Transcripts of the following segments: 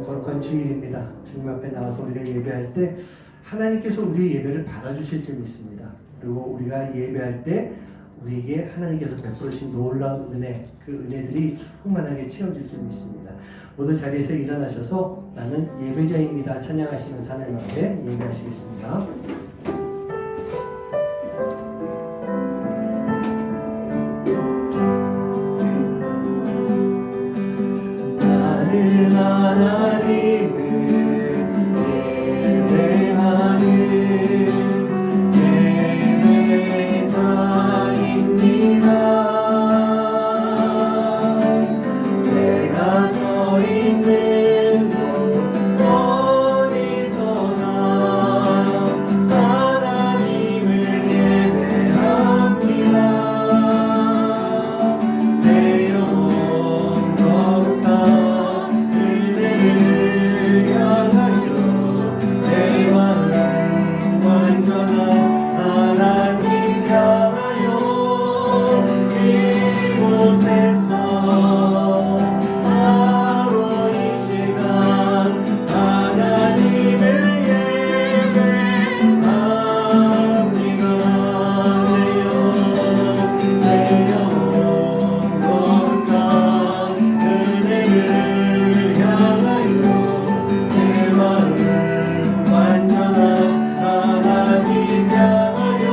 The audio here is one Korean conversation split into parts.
거룩한 주일입니다. 주님 앞에 나와서 우리가 예배할 때 하나님께서 우리의 예배를 받아주실 줄 믿습니다. 그리고 우리가 예배할 때 우리에게 하나님께서 베풀으신 놀라운 은혜, 그 은혜들이 충만하게 채워질 줄 믿습니다. 모두 자리에서 일어나셔서 나는 예배자입니다 찬양하시면서 하나님 앞에 예배하시겠습니다. 나는 하나님을 예배하는 예배자입니다. 내가 서 있는 곳 어디서나 하나님을 예배합니다. 내 영혼 거룩한 그대를 향하여 내 마음 완전한 하나님 향하여 이곳에서 바로 이 시간 하나님을 예배합니다. 내 영혼 거룩한 그대를 향하여 내 마음 완전한 하나님 향하여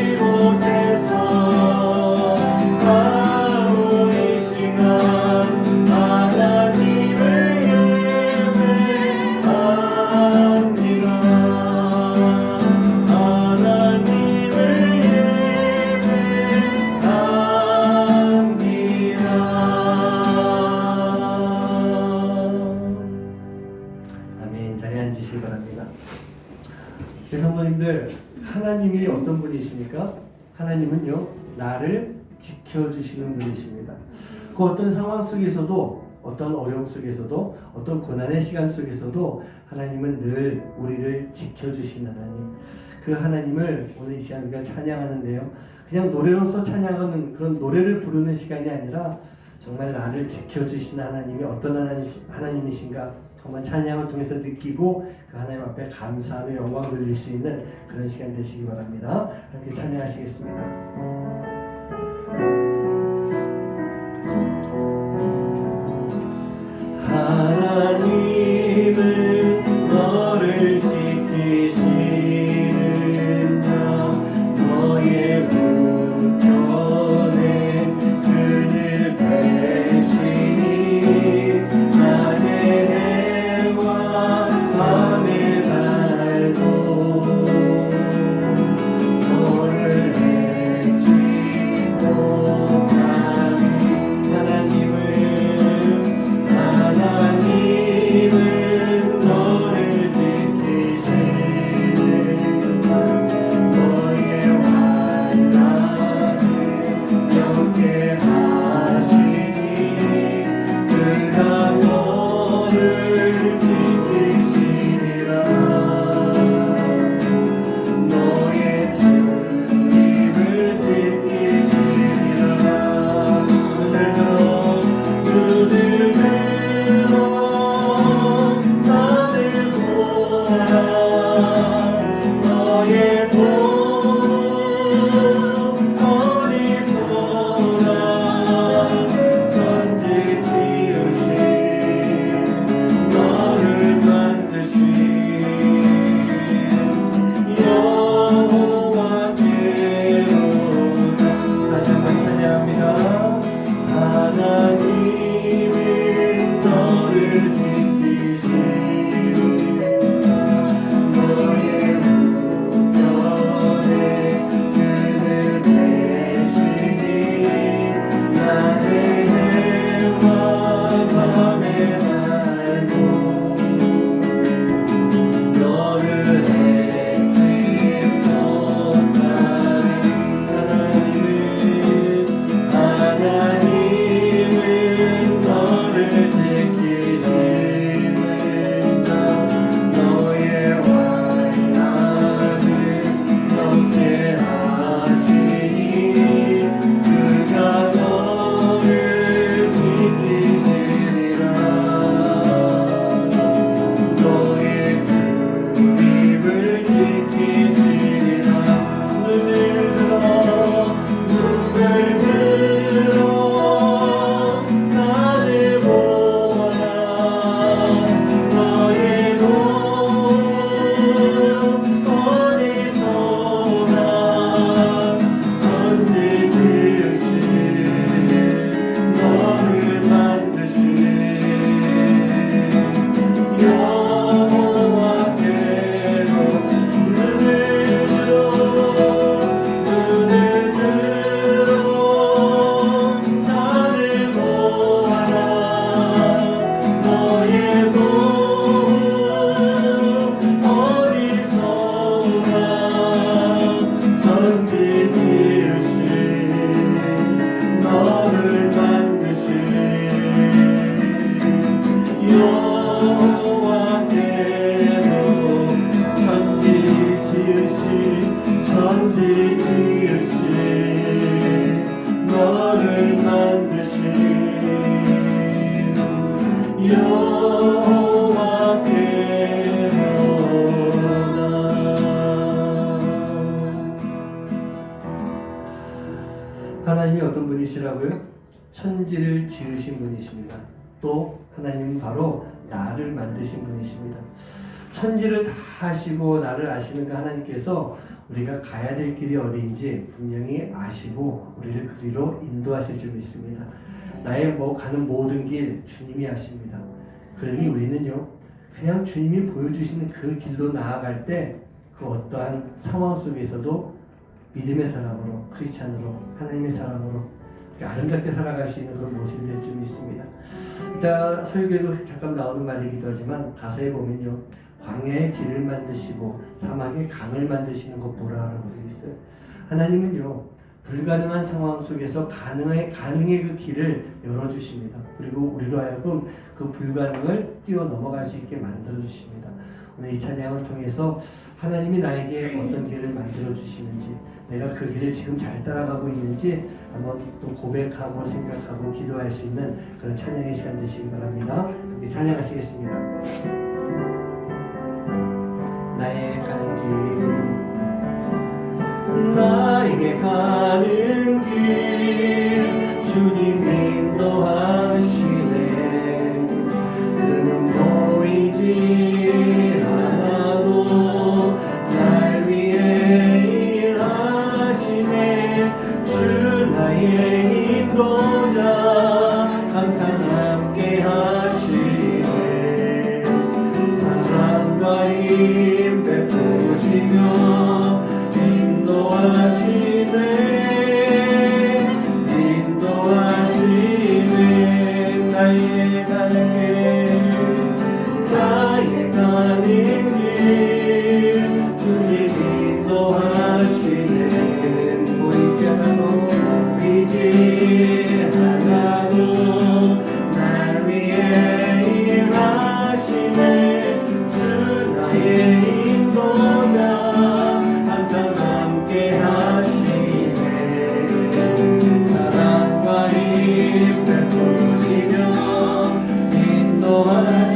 이곳에서 바로 이 시간 하나님을 예배합니다. 하나님을 예배합니다. 아멘. 자리에 앉으시기 바랍니다. 성도님들, 하나님이 어떤 분이십니까? 하나님은요, 나를 지켜주시는 분이십니다. 그 어떤 상황 속에서도, 어떤 어려움 속에서도, 어떤 고난의 시간 속에서도 하나님은 늘 우리를 지켜주시는 하나님. 그 하나님을 오늘 이 시간 우리가 찬양하는데요, 그냥 노래로서 찬양하는 그런 노래를 부르는 시간이 아니라 정말 나를 지켜주시는 하나님이 어떤 하나님이신가 정말 찬양을 통해서 느끼고 그 하나님 앞에 감사하며 영광 돌릴 수 있는 그런 시간 되시기 바랍니다. 함께 찬양하시겠습니다. 하나님은 너를 지키시는 자, 너의 우편에 그늘 되시니 낮의 해와 밤의 달도 너를 해치 못하니 하나님은 분이시라고요? 천지를 지으신 분이십니다. 또 하나님은 바로 나를 만드신 분이십니다. 천지를 다 하시고 나를 아시는 그 하나님께서 우리가 가야 될 길이 어디인지 분명히 아시고 우리를 그리로 인도하실 줄 믿습니다. 나의 가는 모든 길 주님이 아십니다. 그러니 우리는요, 그냥 주님이 보여주시는 그 길로 나아갈 때 그 어떠한 상황 속에서도 믿음의 사람으로, 크리스찬으로, 하나님의 사람으로 아름답게 살아갈 수 있는 그런 모습이 될 줄 믿습니다. 이따 설교에도 잠깐 나오는 말이기도 하지만 가사에 보면요, 광야의 길을 만드시고 사막의 강을 만드시는 것 보라라고 되어 있어요. 하나님은요, 불가능한 상황 속에서 가능의 그 길을 열어주십니다. 그리고 우리로 하여금 그 불가능을 뛰어넘어갈 수 있게 만들어주십니다. 오늘 이 찬양을 통해서 하나님이 나에게 어떤 길을 만들어주시는지, 내가 그 길을 지금 잘 따라가고 있는지 한번 또 고백하고 생각하고 기도할 수 있는 그런 찬양의 시간 되시기 바랍니다. 우리 찬양하시겠습니다. 나의 가는 길, 나에게 가는 길, 주님 인도하시네. 그는 보이지 않아도 날 위해 일하시네. 주 나의 인도자, 항상 함께 하시네. 사랑과 힘 베푸시며 인도하시네. 나의 가는 길, 주님 인도하시네. 보이지 않아도 날 위해 일하시네. 주 나의 인도자, 항상 함께 하시네. 사랑과 힘 베푸시며 인도하시네.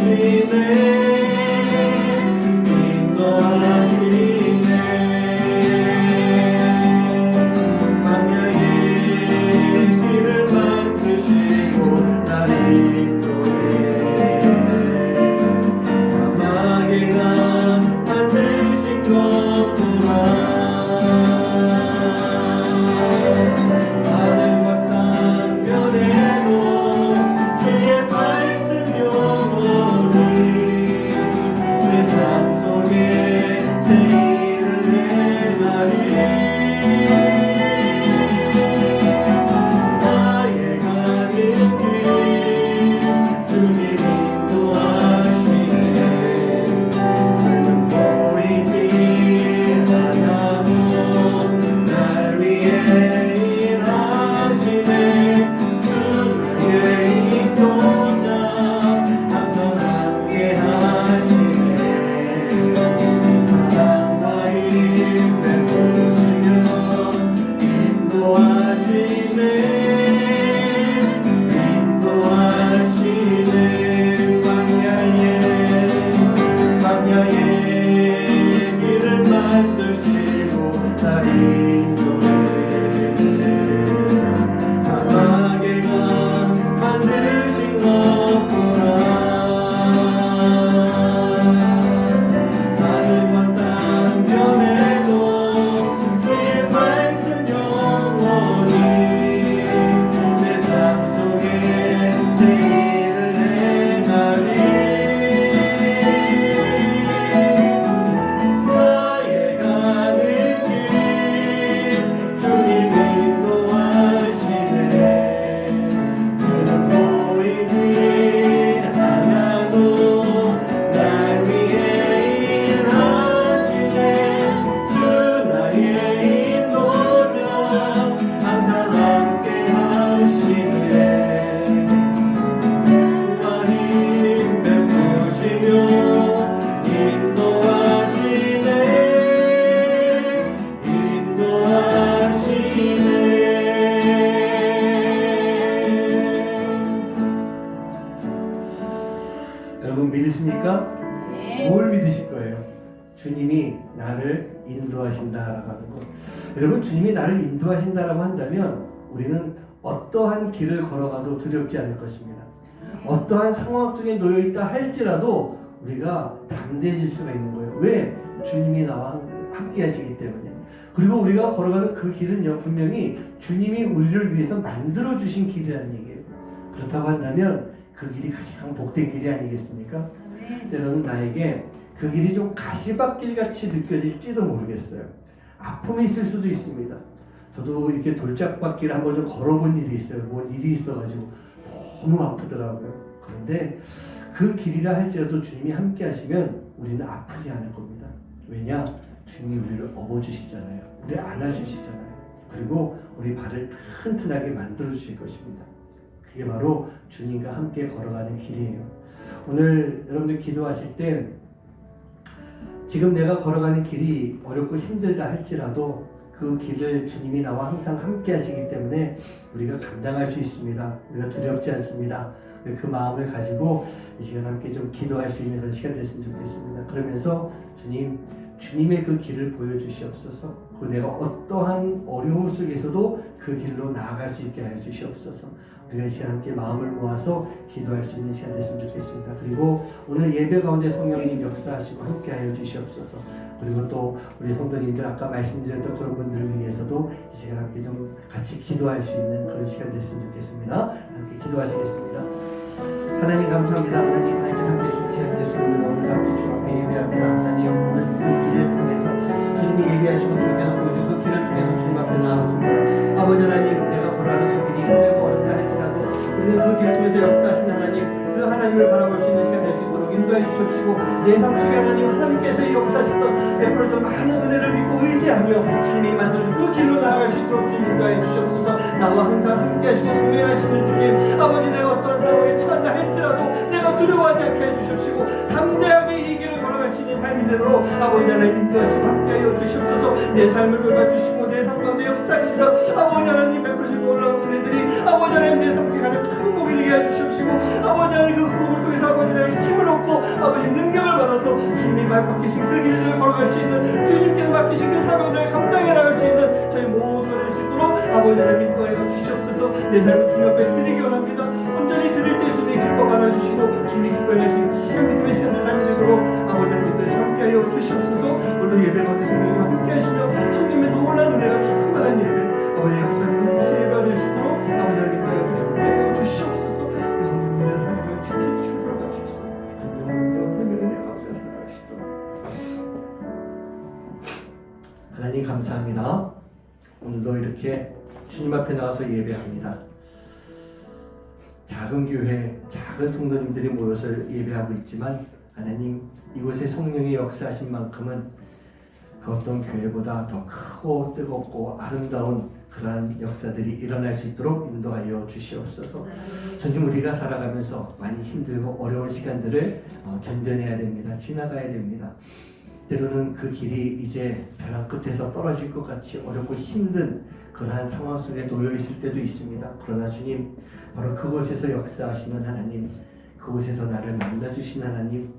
여러분 믿으십니까? 네. 뭘 믿으실 거예요? 주님이 나를 인도하신다라고 하는 것. 여러분 주님이 나를 인도하신다라고 한다면 우리는 어떠한 길을 걸어가도 두렵지 않을 것입니다. 어떠한 상황 속에 놓여있다 할지라도 우리가 담대해질 수가 있는 거예요. 왜? 주님이 나와 함께 하시기 때문에. 그리고 우리가 걸어가는 그 길은요, 분명히 주님이 우리를 위해서 만들어주신 길이라는 얘기예요. 그렇다고 한다면 그 길이 가장 복된 길이 아니겠습니까? 때로는 나에게 그 길이 좀 가시밭길 같이 느껴질지도 모르겠어요. 아픔이 있을 수도 있습니다. 저도 이렇게 돌짝밭길 한번 좀 걸어본 일이 있어요. 뭔 일이 있어가지고 너무 아프더라고요. 그런데 그 길이라 할지라도 주님이 함께 하시면 우리는 아프지 않을 겁니다. 왜냐? 주님이 우리를 업어주시잖아요. 우리를 안아주시잖아요. 그리고 우리 발을 튼튼하게 만들어주실 것입니다. 그게 바로 주님과 함께 걸어가는 길이에요. 오늘 여러분들 기도하실 때 지금 내가 걸어가는 길이 어렵고 힘들다 할지라도 그 길을 주님이 나와 항상 함께 하시기 때문에 우리가 감당할 수 있습니다. 우리가 두렵지 않습니다. 그 마음을 가지고 이 시간 함께 좀 기도할 수 있는 그런 시간 됐으면 좋겠습니다. 그러면서 주님의 그 길을 보여주시옵소서. 그리고 내가 어떠한 어려움 속에서도 그 길로 나아갈 수 있게 하여 주시옵소서. 우리가 이 시간 함께 마음을 모아서 기도할 수 있는 시간 됐으면 좋겠습니다. 그리고 오늘 예배 가운데 성령님 역사하시고 함께 하여 주시옵소서. 그리고 또 우리 성도님들 아까 말씀드렸던 그런 분들을 위해서도 이 시간 함께 좀 같이 기도할 수 있는 그런 시간 됐으면 좋겠습니다. 함께 기도하시겠습니다. 하나님 감사합니다. 하나님 함께 해주신 시간 됐습니다. 오늘 함께 주 앞에 예배합니다. 하나님 오늘 이 길을 통해서 주님이 예배하시고 주님께서 보여준 그 길을 통해서 주님 앞에 나왔습니다. 아버지 하나님 내가 걸어가는 그 길이 힘들고 어렵다 할지라도 우리는 그 길을 통해서 역사하신 하나님 그 하나님을 바라볼 수 있는 시간 될 수 있도록 인도해 주십시고 내 삶 속에 하나님께서 역사하셨던 베풀어서 많은 은혜를 믿고 의지하며 주님이 만들어준 그 길로 나아갈 수 있도록 주님 인도해 주시옵소서. 나와 항상 함께 하시고 동행하시는 주님 아버지 내가 어떤 상황에 처한다 할지라도 내가 두려워하지 않게 해주십시고 담대하게 이 길을 걸어갈 수 있는 삶이 되도록 아버지 하나님 인도하시고 함께하여 주시옵소서. 내 삶을 돌봐주시고 내 삶 가운데 역사하시서 아버지 하나님 베푸신 놀라운 은혜들이 아버지 하나님 내 삶에 가장 큰 복이 되게 해주십시고 아버지 하나님 그 복을 통해서 아버지 하나님 힘을 얻고 아버지 능력을 받아서 주님이 맡기신 그 길을 걸어갈 수 있는 주님께서 맡기신 그 사명을 감당해 나갈 수 있는 저희 모두가 될 수 있도록 아버지 하나님 인도하여 주시옵소서. 내 삶을 주님 앞에 드리기 원합니다. 온전히 드릴 때 주님이 기뻐 받아주시고 주님이 기뻐해 주시는 큰 믿음의 시간을 삶이 되도록 아버지 하나님 인도해서 함께하여 주시옵소서. 오늘 예배 가운데 성령님 함께 하시며 성령님의 놀라운 은혜가 충만한 예배 아버지 역사님 이 예배가 될 수 있도록 아버지 하나님 인도하여 주시옵소서. 이 성도님들의 삶을 지켜주시고 돌봐주시옵소서. 안녕 은혜가 없어서 살아갈 수 있도록 하나님 감사합니다. 오늘도 이렇게 주님 앞에 나와서 예배합니다. 작은 교회, 작은 성도님들이 모여서 예배하고 있지만 하나님 이곳에 성령의 역사하신 만큼은 그 어떤 교회보다 더 크고 뜨겁고 아름다운 그러한 역사들이 일어날 수 있도록 인도하여 주시옵소서. 주님 우리가 살아가면서 많이 힘들고 어려운 시간들을 견뎌내야 됩니다. 지나가야 됩니다. 때로는 그 길이 이제 벼랑 끝에서 떨어질 것 같이 어렵고 힘든 그러한 상황 속에 놓여 있을 때도 있습니다. 그러나 주님 바로 그곳에서 역사하시는 하나님, 그곳에서 나를 만나주신 하나님,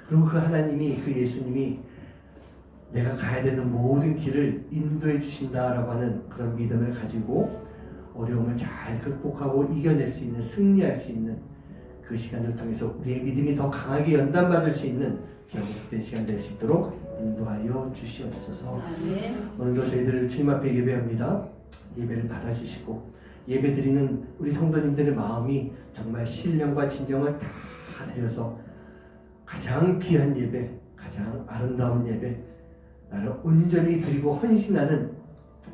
그리고 그 하나님이 그 예수님이 내가 가야 되는 모든 길을 인도해 주신다라고 하는 그런 믿음을 가지고 어려움을 잘 극복하고 이겨낼 수 있는, 승리할 수 있는 그 시간을 통해서 우리의 믿음이 더 강하게 연단받을 수 있는 경험된 시간 될 수 있도록 인도하여 주시옵소서. 오늘도 저희들 주님 앞에 예배합니다. 예배를 받아주시고 예배 드리는 우리 성도님들의 마음이 정말 신령과 진정을 다 드려서 가장 귀한 예배, 가장 아름다운 예배, 나를 온전히 드리고 헌신하는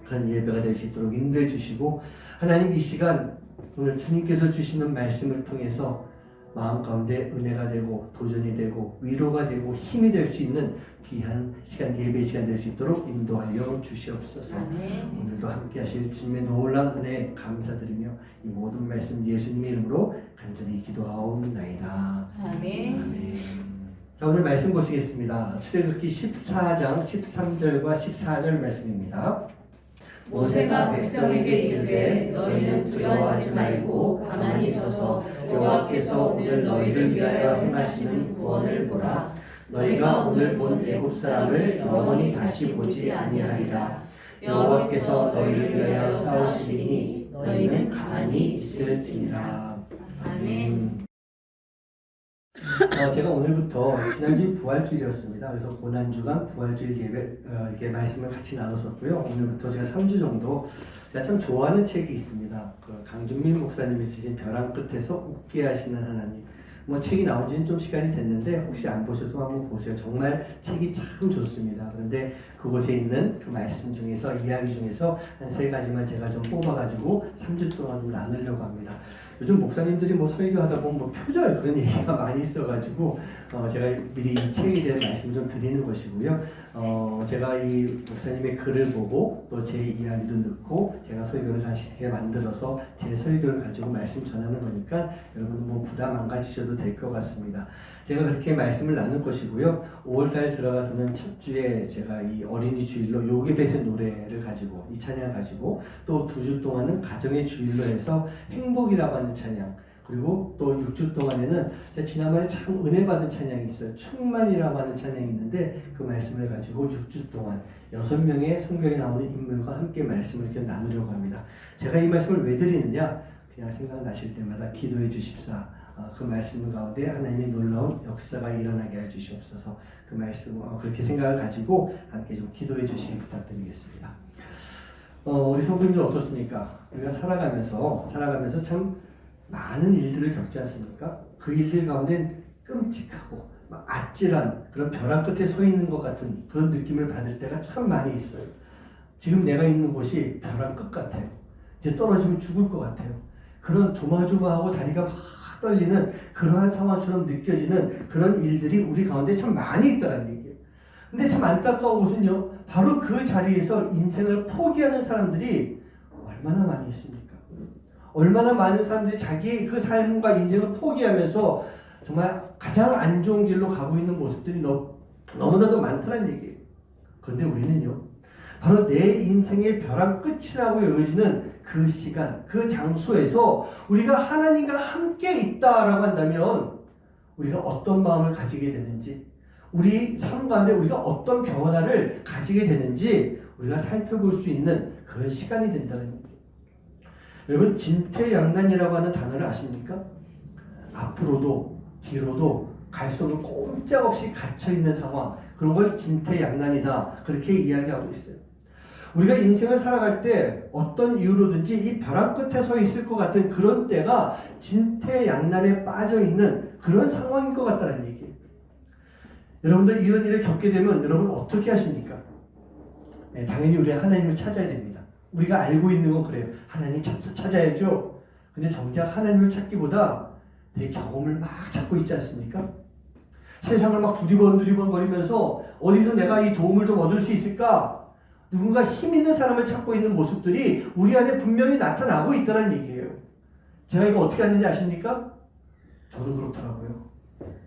그런 예배가 될 수 있도록 인도해 주시고 하나님 이 시간 오늘 주님께서 주시는 말씀을 통해서 마음 가운데 은혜가 되고 도전이 되고 위로가 되고 힘이 될 수 있는 귀한 시간, 예배 시간 될 수 있도록 인도하여 주시옵소서. 오늘도 함께 하실 주님의 놀라운 은혜 감사드리며 이 모든 말씀 예수님의 이름으로 간절히 기도하옵나이다. 아멘. 아멘. 자, 오늘 말씀 보시겠습니다. 출애굽기 14장 13절과 14절 말씀입니다. 모세가 백성에게 이르되 너희는 두려워하지 말고 가만히 서서 여호와께서 오늘 너희를 위하여 행하시는 구원을 보라. 너희가 오늘 본 애굽 사람을 영원히 다시 보지 아니하리라. 여호와께서 너희를 위하여 싸우시리니 너희는 가만히 있을지니라. 아멘. 제가 오늘부터 지난주에 부활주일이었습니다. 그래서 고난주간 부활주일 예배 이렇게 말씀을 같이 나눴었고요. 오늘부터 제가 3주 정도 제가 참 좋아하는 책이 있습니다. 그 강준민 목사님이 쓰신 벼랑 끝에서 웃게 하시는 하나님. 뭐 책이 나온 지는 좀 시간이 됐는데 혹시 안 보셔서 한번 보세요. 정말 책이 참 좋습니다. 그런데 그곳에 있는 그 말씀 중에서 이야기 중에서 한 3가지만 제가 좀 뽑아가지고 3주 동안 좀 나누려고 합니다. 요즘 목사님들이 뭐 설교하다 보면 뭐 표절 그런 얘기가 많이 있어가지고 제가 미리 이 책에 대한 말씀 좀 드리는 것이고요. 제가 이 목사님의 글을 보고 또 제 이야기도 넣고 제가 설교를 다시 이렇게 만들어서 제 설교를 가지고 말씀 전하는 거니까 여러분 뭐 부담 안 가지셔도 될 것 같습니다. 제가 그렇게 말씀을 나눌 것이고요. 5월달 들어가서는 첫 주에 제가 이 어린이 주일로 요괴벳의 노래를 가지고 이 찬양 가지고 또 2주 동안은 가정의 주일로 해서 행복이라고 하는 찬양 그리고 또 6주 동안에는 제가 지난번에 참 은혜 받은 찬양이 있어요. 충만이라고 하는 찬양이 있는데 그 말씀을 가지고 6주 동안 6명의 성경에 나오는 인물과 함께 말씀을 이렇게 나누려고 합니다. 제가 이 말씀을 왜 드리느냐? 그냥 생각나실 때마다 기도해 주십사. 그 말씀 가운데 하나님의 놀라운 역사가 일어나게 해 주시옵소서. 그 말씀 그렇게 생각을 가지고 함께 좀 기도해 주시기 부탁드리겠습니다. 우리 성도님들 어떻습니까? 우리가 살아가면서 참 많은 일들을 겪지 않습니까? 그 일들 가운데 끔찍하고 막 아찔한 그런 벼랑 끝에 서 있는 것 같은 그런 느낌을 받을 때가 참 많이 있어요. 지금 내가 있는 곳이 벼랑 끝 같아요. 이제 떨어지면 죽을 것 같아요. 그런 조마조마하고 다리가 막 떨리는 그러한 상황처럼 느껴지는 그런 일들이 우리 가운데 참 많이 있다는 얘기예요. 근데 참 안타까운 것은요, 바로 그 자리에서 인생을 포기하는 사람들이 얼마나 많이 있습니까? 얼마나 많은 사람들이 자기의 그 삶과 인생을 포기하면서 정말 가장 안 좋은 길로 가고 있는 모습들이 너무나도 많다는 얘기예요. 그런데 우리는요, 바로 내 인생의 벼랑 끝이라고 여겨지는 그 시간, 그 장소에서 우리가 하나님과 함께 있다라고 한다면 우리가 어떤 마음을 가지게 되는지, 우리 삶 가운데 우리가 어떤 변화를 가지게 되는지 우리가 살펴볼 수 있는 그런 시간이 된다는 얘기예요. 여러분, 진퇴양난이라고 하는 단어를 아십니까? 앞으로도 뒤로도 갈 수 없는 꼼짝없이 갇혀있는 상황, 그런 걸 진퇴양난이다 그렇게 이야기하고 있어요. 우리가 인생을 살아갈 때 어떤 이유로든지 이 벼랑 끝에 서 있을 것 같은 그런 때가 진퇴양난에 빠져있는 그런 상황인 것 같다는 얘기예요. 여러분들 이런 일을 겪게 되면 여러분 어떻게 하십니까? 네, 당연히 우리 하나님을 찾아야 됩니다. 우리가 알고 있는 건 그래요. 하나님 찾아야죠. 근데 정작 하나님을 찾기보다 내 경험을 막 찾고 있지 않습니까? 세상을 막 두리번 거리면서 어디서 내가 이 도움을 좀 얻을 수 있을까? 누군가 힘 있는 사람을 찾고 있는 모습들이 우리 안에 분명히 나타나고 있다는 얘기예요. 제가 이거 어떻게 하는지 아십니까? 저도 그렇더라고요.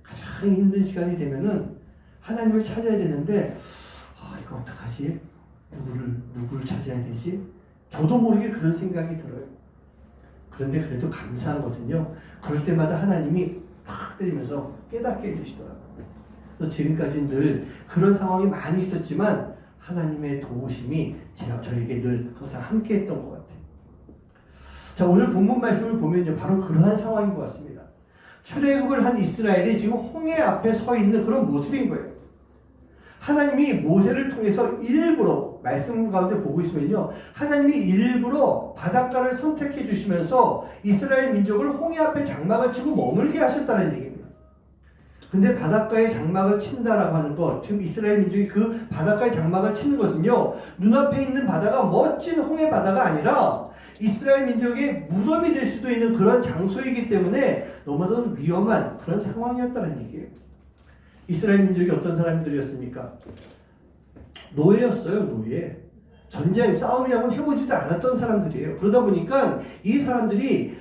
가장 힘든 시간이 되면은 하나님을 찾아야 되는데 이거 어떡하지? 누구를 찾아야 되지? 저도 모르게 그런 생각이 들어요. 그런데 그래도 감사한 것은요, 그럴 때마다 하나님이 팍 때리면서 깨닫게 해주시더라고요. 그래서 지금까지 늘 그런 상황이 많이 있었지만 하나님의 도우심이 저에게 늘 항상 함께 했던 것 같아요. 자, 오늘 본문 말씀을 보면요, 바로 그러한 상황인 것 같습니다. 출애굽을 한 이스라엘이 지금 홍해 앞에 서 있는 그런 모습인 거예요. 하나님이 모세를 통해서 일부러 말씀 가운데 보고 있으면요, 하나님이 일부러 바닷가를 선택해 주시면서 이스라엘 민족을 홍해 앞에 장막을 치고 머물게 하셨다는 얘기입니다. 근데 바닷가에 장막을 친다라고 하는 것, 지금 이스라엘 민족이 그 바닷가에 장막을 치는 것은요, 눈앞에 있는 바다가 멋진 홍해 바다가 아니라 이스라엘 민족의 무덤이 될 수도 있는 그런 장소이기 때문에 너무나도 위험한 그런 상황이었다는 얘기예요. 이스라엘 민족이 어떤 사람들이었습니까? 노예였어요, 노예. 전쟁, 싸움이라고는 해보지도 않았던 사람들이에요. 그러다 보니까 이 사람들이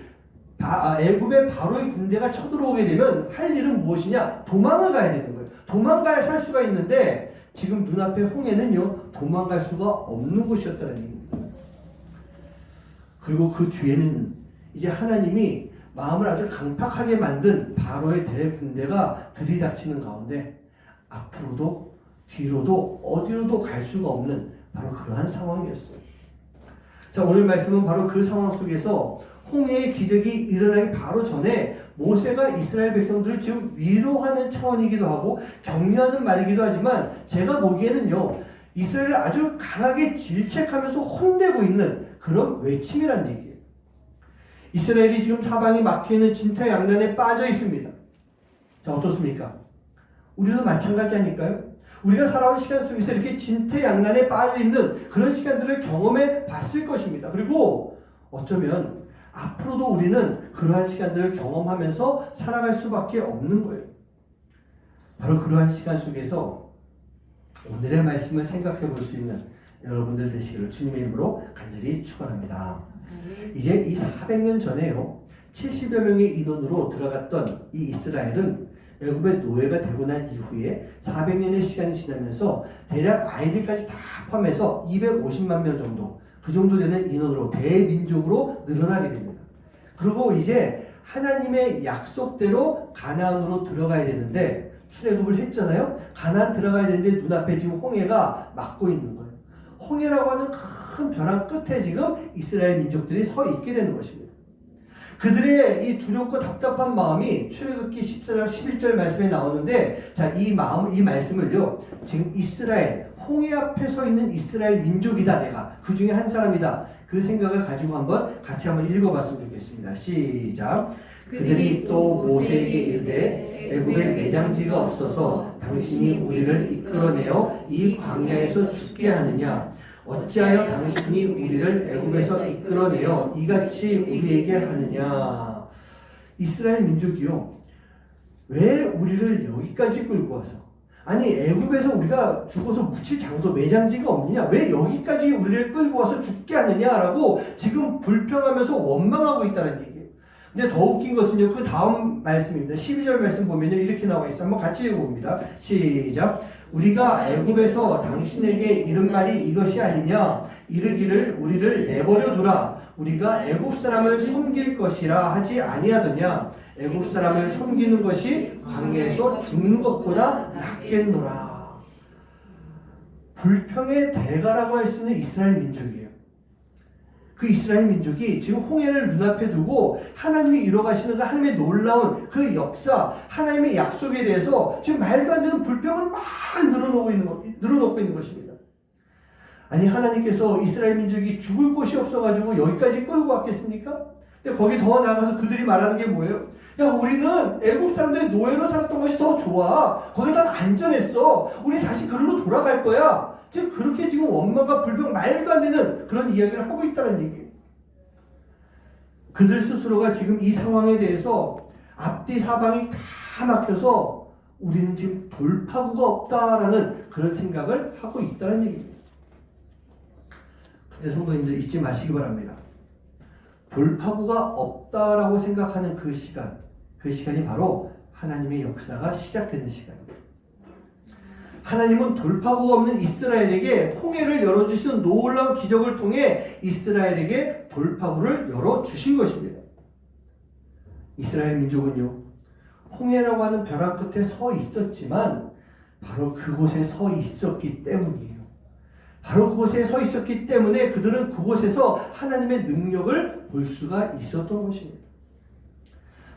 애굽의 바로의 군대가 쳐들어오게 되면 할 일은 무엇이냐? 도망을 가야 되는 거예요. 도망가야 살 수가 있는데 지금 눈앞에 홍해는요, 도망갈 수가 없는 곳이었다는 얘기입니다. 그리고 그 뒤에는 이제 하나님이 마음을 아주 강팍하게 만든 바로의 대군대가 들이닥치는 가운데 앞으로도 뒤로도 어디로도 갈 수가 없는 바로 그러한 상황이었어요. 자, 오늘 말씀은 바로 그 상황 속에서 홍해의 기적이 일어나기 바로 전에 모세가 이스라엘 백성들을 지금 위로하는 차원이기도 하고 격려하는 말이기도 하지만 제가 보기에는요, 이스라엘을 아주 강하게 질책하면서 혼내고 있는 그런 외침이란 얘기예요. 이스라엘이 지금 사방이 막혀있는 진퇴양난에 빠져 있습니다. 자, 어떻습니까? 우리도 마찬가지 아닐까요? 우리가 살아온 시간 속에서 이렇게 진퇴양난에 빠져 있는 그런 시간들을 경험해 봤을 것입니다. 그리고 어쩌면 앞으로도 우리는 그러한 시간들을 경험하면서 살아갈 수밖에 없는 거예요. 바로 그러한 시간 속에서 오늘의 말씀을 생각해 볼 수 있는 여러분들 되시기를 주님의 이름으로 간절히 축원합니다. 이제 이 400년 전에요, 70여 명의 인원으로 들어갔던 이 이스라엘은 애굽의 노예가 되고 난 이후에 400년의 시간이 지나면서 대략 아이들까지 다 포함해서 250만 명 정도, 그 정도 되는 인원으로 대민족으로 늘어나게 됩니다. 그리고 이제 하나님의 약속대로 가나안으로 들어가야 되는데 출애굽을 했잖아요. 가나안 들어가야 되는데 눈앞에 지금 홍해가 막고 있는 거예요. 홍해라고 하는 큰 벼랑 끝에 지금 이스라엘 민족들이 서 있게 되는 것입니다. 그들의 이 두렵고 답답한 마음이 출애굽기 14장 11절 말씀에 나오는데, 자, 이 말씀을요, 지금 이스라엘, 홍해 앞에 서 있는 이스라엘 민족이다, 내가 그 중에 한 사람이다, 그 생각을 가지고 한번 같이 한번 읽어봤으면 좋겠습니다. 시작. 그들이 또 모세에게 이르되 애굽에 매장지가 없어서 당신이 우리를 이끌어내어 이 광야에서 죽게 하느냐? 어찌하여 당신이 우리를 애굽에서 이끌어내어 이같이 우리에게 하느냐? 이스라엘 민족이요, 왜 우리를 여기까지 끌고 와서, 아니 애굽에서 우리가 죽어서 묻힐 장소 매장지가 없느냐, 왜 여기까지 우리를 끌고 와서 죽게 하느냐라고 지금 불평하면서 원망하고 있다는 얘기예요. 근데 더 웃긴 것은요, 그 다음 말씀입니다. 12절 말씀 보면요, 이렇게 나와 있어요. 한번 같이 읽어봅니다. 시작. 우리가 애굽에서 당신에게 이른 말이 이것이 아니냐? 이르기를 우리를 내버려 두라. 우리가 애굽 사람을 섬길 것이라 하지 아니하더냐? 애굽 사람을 섬기는 것이 광야에서 죽는 것보다 낫겠노라. 불평의 대가라고 할 수 있는 이스라엘 민족이에요. 그 이스라엘 민족이 지금 홍해를 눈앞에 두고 하나님이 이뤄가시는 그 하나님의 놀라운 그 역사, 하나님의 약속에 대해서 지금 말도 안 되는 불평을 막 늘어놓고 있는 것입니다. 아니, 하나님께서 이스라엘 민족이 죽을 곳이 없어가지고 여기까지 끌고 왔겠습니까? 근데 거기 더 나아가서 그들이 말하는 게 뭐예요? 야, 우리는 애굽 사람들의 노예로 살았던 것이 더 좋아. 거기 더 안전했어. 우리 다시 그리로 돌아갈 거야. 지금 그렇게 지금 원망과 불평, 말도 안 되는 그런 이야기를 하고 있다는 얘기예요. 그들 스스로가 지금 이 상황에 대해서 앞뒤 사방이 다 막혀서 우리는 지금 돌파구가 없다라는 그런 생각을 하고 있다는 얘기입니다. 근데 성도님들 잊지 마시기 바랍니다. 돌파구가 없다라고 생각하는 그 시간이 바로 하나님의 역사가 시작되는 시간입니다. 하나님은 돌파구가 없는 이스라엘에게 홍해를 열어주시는 놀라운 기적을 통해 이스라엘에게 돌파구를 열어주신 것입니다. 이스라엘 민족은요, 홍해라고 하는 벼랑 끝에 서 있었지만 바로 그곳에 서 있었기 때문이에요. 바로 그곳에 서 있었기 때문에 그들은 그곳에서 하나님의 능력을 볼 수가 있었던 것입니다.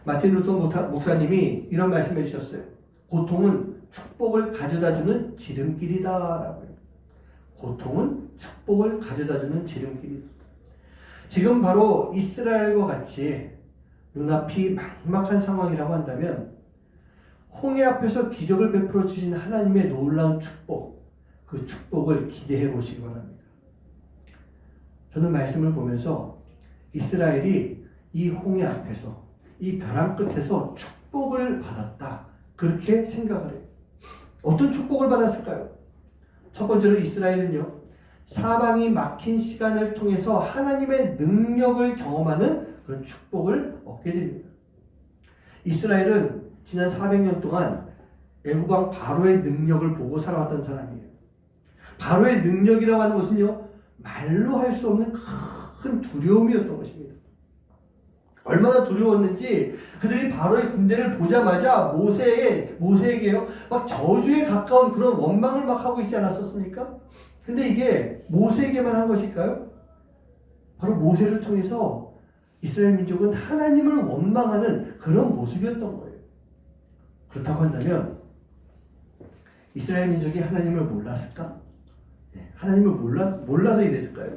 마틴 루터 목사님이 이런 말씀해 주셨어요. 고통은 축복을 가져다주는 지름길이다라고요. 고통은 축복을 가져다주는 지름길이다. 지금 바로 이스라엘과 같이 눈앞이 막막한 상황이라고 한다면 홍해 앞에서 기적을 베풀어 주신 하나님의 놀라운 축복, 그 축복을 기대해 보시기 바랍니다. 저는 말씀을 보면서 이스라엘이 이 홍해 앞에서, 이 벼랑 끝에서 축복을 받았다, 그렇게 생각을 해요. 어떤 축복을 받았을까요? 첫 번째로 이스라엘은요, 사방이 막힌 시간을 통해서 하나님의 능력을 경험하는 그런 축복을 얻게 됩니다. 이스라엘은 지난 400년 동안 애굽 왕 바로의 능력을 보고 살아왔던 사람이에요. 바로의 능력이라고 하는 것은요, 말로 할 수 없는 큰 두려움이었던 것입니다. 얼마나 두려웠는지 그들이 바로의 군대를 보자마자 모세에게요, 막 저주에 가까운 그런 원망을 막 하고 있지 않았었습니까? 근데 이게 모세에게만 한 것일까요? 바로 모세를 통해서 이스라엘 민족은 하나님을 원망하는 그런 모습이었던 거예요. 그렇다고 한다면 이스라엘 민족이 하나님을 몰랐을까? 하나님을 몰라서 이랬을까요?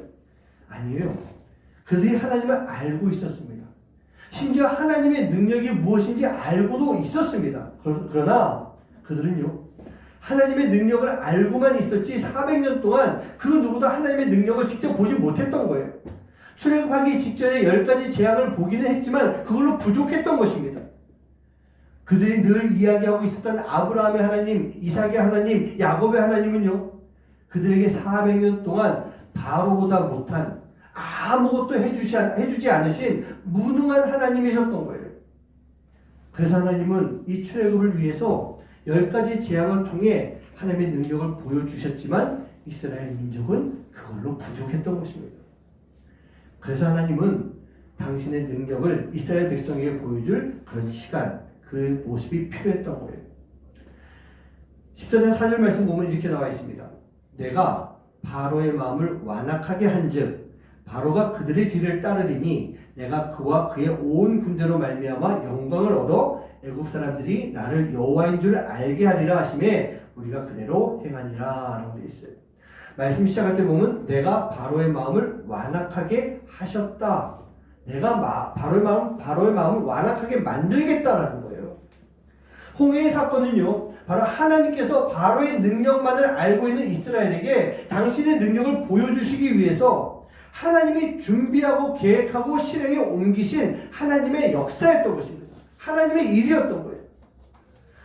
아니에요. 그들이 하나님을 알고 있었습니다. 심지어 하나님의 능력이 무엇인지 알고도 있었습니다. 그러나 그들은요, 하나님의 능력을 알고만 있었지 400년 동안 그 누구도 하나님의 능력을 직접 보지 못했던 거예요. 출애굽하기 직전에 10가지 재앙을 보기는 했지만 그걸로 부족했던 것입니다. 그들이 늘 이야기하고 있었던 아브라함의 하나님, 이삭의 하나님, 야곱의 하나님은요, 그들에게 400년 동안 바로보다 못한 아무것도 해주지 않으신 무능한 하나님이셨던 거예요. 그래서 하나님은 이 출애굽을 위해서 10가지 재앙을 통해 하나님의 능력을 보여주셨지만 이스라엘 민족은 그걸로 부족했던 것입니다. 그래서 하나님은 당신의 능력을 이스라엘 백성에게 보여줄 그런 시간, 그 모습이 필요했던 거예요. 14장 4절 말씀 보면 이렇게 나와 있습니다. 내가 바로의 마음을 완악하게 한즉 바로가 그들의 뒤를 따르리니 내가 그와 그의 온 군대로 말미암아 영광을 얻어 애굽 사람들이 나를 여호와인 줄 알게 하리라 하심에 우리가 그대로 행하니라 라고 되어 있어요. 말씀 시작할 때 보면 내가 바로의 마음을 완악하게 하셨다. 내가 바로의 마음을 완악하게 만들겠다라는 거예요. 홍해의 사건은요, 바로 하나님께서 바로의 능력만을 알고 있는 이스라엘에게 당신의 능력을 보여주시기 위해서 하나님이 준비하고 계획하고 실행에 옮기신 하나님의 역사였던 것입니다. 하나님의 일이었던 거예요.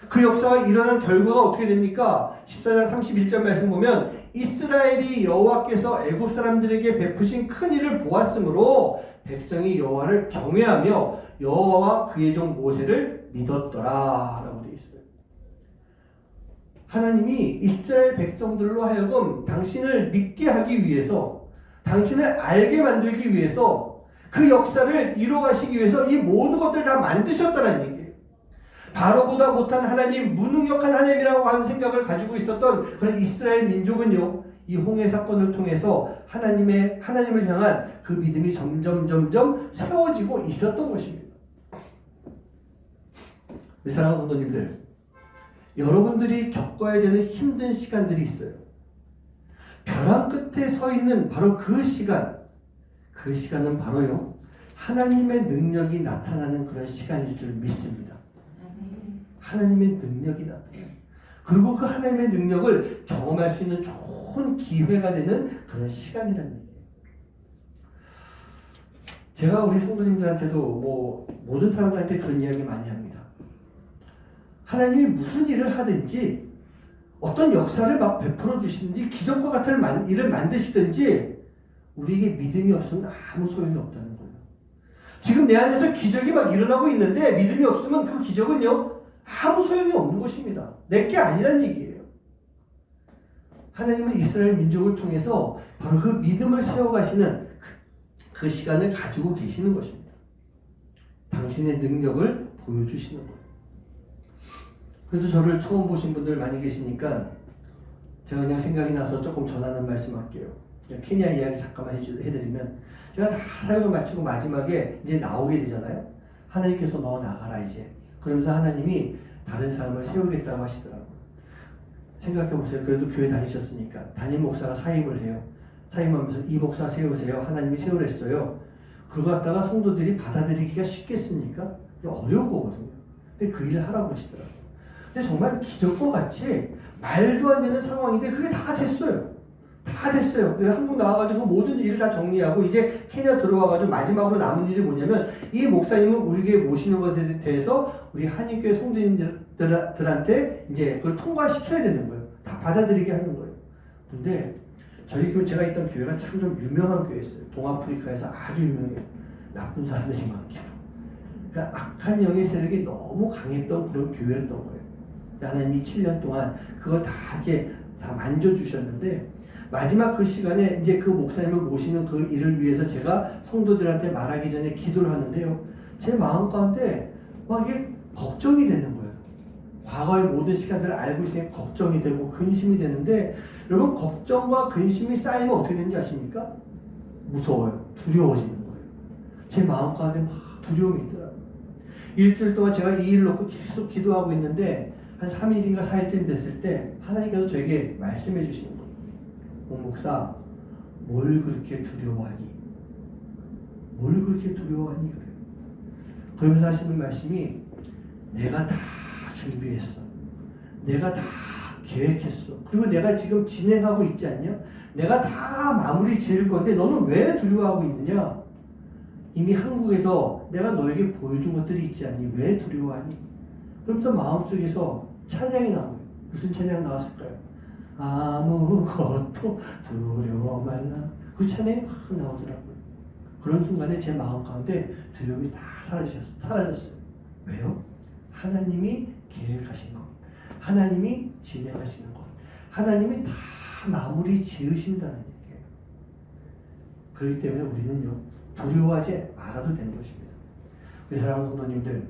그 역사가 일어난 결과가 어떻게 됩니까? 14장 31절 말씀 보면 이스라엘이 여호와께서 애굽 사람들에게 베푸신 큰 일을 보았으므로 백성이 여호와를 경외하며 여호와와 그의 종 모세를 믿었더라 라고 되어 있어요. 하나님이 이스라엘 백성들로 하여금 당신을 믿게 하기 위해서, 당신을 알게 만들기 위해서, 그 역사를 이루어가시기 위해서 이 모든 것들을 다 만드셨다는 얘기예요. 바로보다 못한 하나님, 무능력한 하나님이라고 하는 생각을 가지고 있었던 그런 이스라엘 민족은요, 이 홍해 사건을 통해서 하나님을 향한 그 믿음이 점점 세워지고 있었던 것입니다. 우리 사랑하는 성도님들, 여러분들이 겪어야 되는 힘든 시간들이 있어요. 벼랑 끝에 서 있는 바로 그 시간은 바로요, 하나님의 능력이 나타나는 그런 시간일 줄 믿습니다. 하나님의 능력이 나타나요. 그리고 그 하나님의 능력을 경험할 수 있는 좋은 기회가 되는 그런 시간이라는 얘기예요. 제가 우리 성도님들한테도 모든 사람들한테 그런 이야기 많이 합니다. 하나님이 무슨 일을 하든지, 어떤 역사를 막 베풀어 주시든지, 기적과 같은 일을 만드시든지 우리에게 믿음이 없으면 아무 소용이 없다는 거예요. 지금 내 안에서 기적이 막 일어나고 있는데 믿음이 없으면 그 기적은요, 아무 소용이 없는 것입니다. 내게 아니란 얘기예요. 하나님은 이스라엘 민족을 통해서 바로 그 믿음을 세워가시는 그 시간을 가지고 계시는 것입니다. 당신의 능력을 보여주시는 거예요. 그래도 저를 처음 보신 분들 많이 계시니까 제가 그냥 생각이 나서 조금 전하는 말씀 할게요. 케냐 이야기 잠깐만 해드리면, 제가 다 사역을 마치고 마지막에 이제 나오게 되잖아요. 하나님께서 너 나가라 이제. 그러면서 하나님이 다른 사람을 세우겠다고 하시더라고요. 생각해보세요. 그래도 교회 다니셨으니까 담임 목사가 사임을 해요. 사임하면서 이 목사 세우세요. 하나님이 세우랬어요. 그러고 갔다가 성도들이 받아들이기가 쉽겠습니까? 어려운 거거든요. 근데 그 일을 하라고 하시더라고요. 근데 정말 기적과 같이 말도 안 되는 상황인데 그게 다 됐어요. 다 됐어요. 그래서 한국 나와가지고 모든 일을 다 정리하고 이제 케냐 들어와가지고 마지막으로 남은 일이 뭐냐면, 이 목사님을 우리 교회에 모시는 것에 대해서 우리 한인교회 성도님들한테 이제 그걸 통과시켜야 되는 거예요. 다 받아들이게 하는 거예요. 근데 저희 교회, 제가 있던 교회가 참 좀 유명한 교회였어요. 동아프리카에서 아주 유명해요. 나쁜 사람들이 많기로. 그러니까 악한 영의 세력이 너무 강했던 그런 교회였던 거예요. 하나님이 7년 동안 그걸 다 이렇게 다 만져주셨는데, 마지막 그 시간에 이제 그 목사님을 모시는 그 일을 위해서 제가 성도들한테 말하기 전에 기도를 하는데요, 제 마음 가운데 막 이게 걱정이 되는 거예요. 과거의 모든 시간들을 알고 있으니까 걱정이 되고 근심이 되는데, 여러분 걱정과 근심이 쌓이면 어떻게 되는지 아십니까? 무서워요. 두려워지는 거예요. 제 마음 가운데 막 두려움이 있더라고요. 일주일 동안 제가 이 일을 놓고 계속 기도하고 있는데 한 3일인가 4일쯤 됐을 때 하나님께서 저에게 말씀해 주시는 거예요. 목사, 뭘 그렇게 두려워하니? 뭘 그렇게 두려워하니? 그래요. 그러면서 하시는 말씀이 내가 다 준비했어. 내가 다 계획했어. 그리고 내가 지금 진행하고 있지 않냐? 내가 다 마무리 지을 건데 너는 왜 두려워하고 있느냐? 이미 한국에서 내가 너에게 보여준 것들이 있지 않니? 왜 두려워하니? 그러면서 마음속에서 찬양이 나와요. 무슨 찬양 나왔을까요? 아무것도 두려워 말라. 그 찬양이 확 나오더라고요. 그런 순간에 제 마음 가운데 두려움이 다 사라졌어요. 왜요? 하나님이 계획하신 것, 하나님이 진행하시는 것, 하나님이 다 마무리 지으신다는 얘기예요. 그렇기 때문에 우리는요, 두려워하지 말아도 되는 것입니다. 우리 사랑하는 성도님들,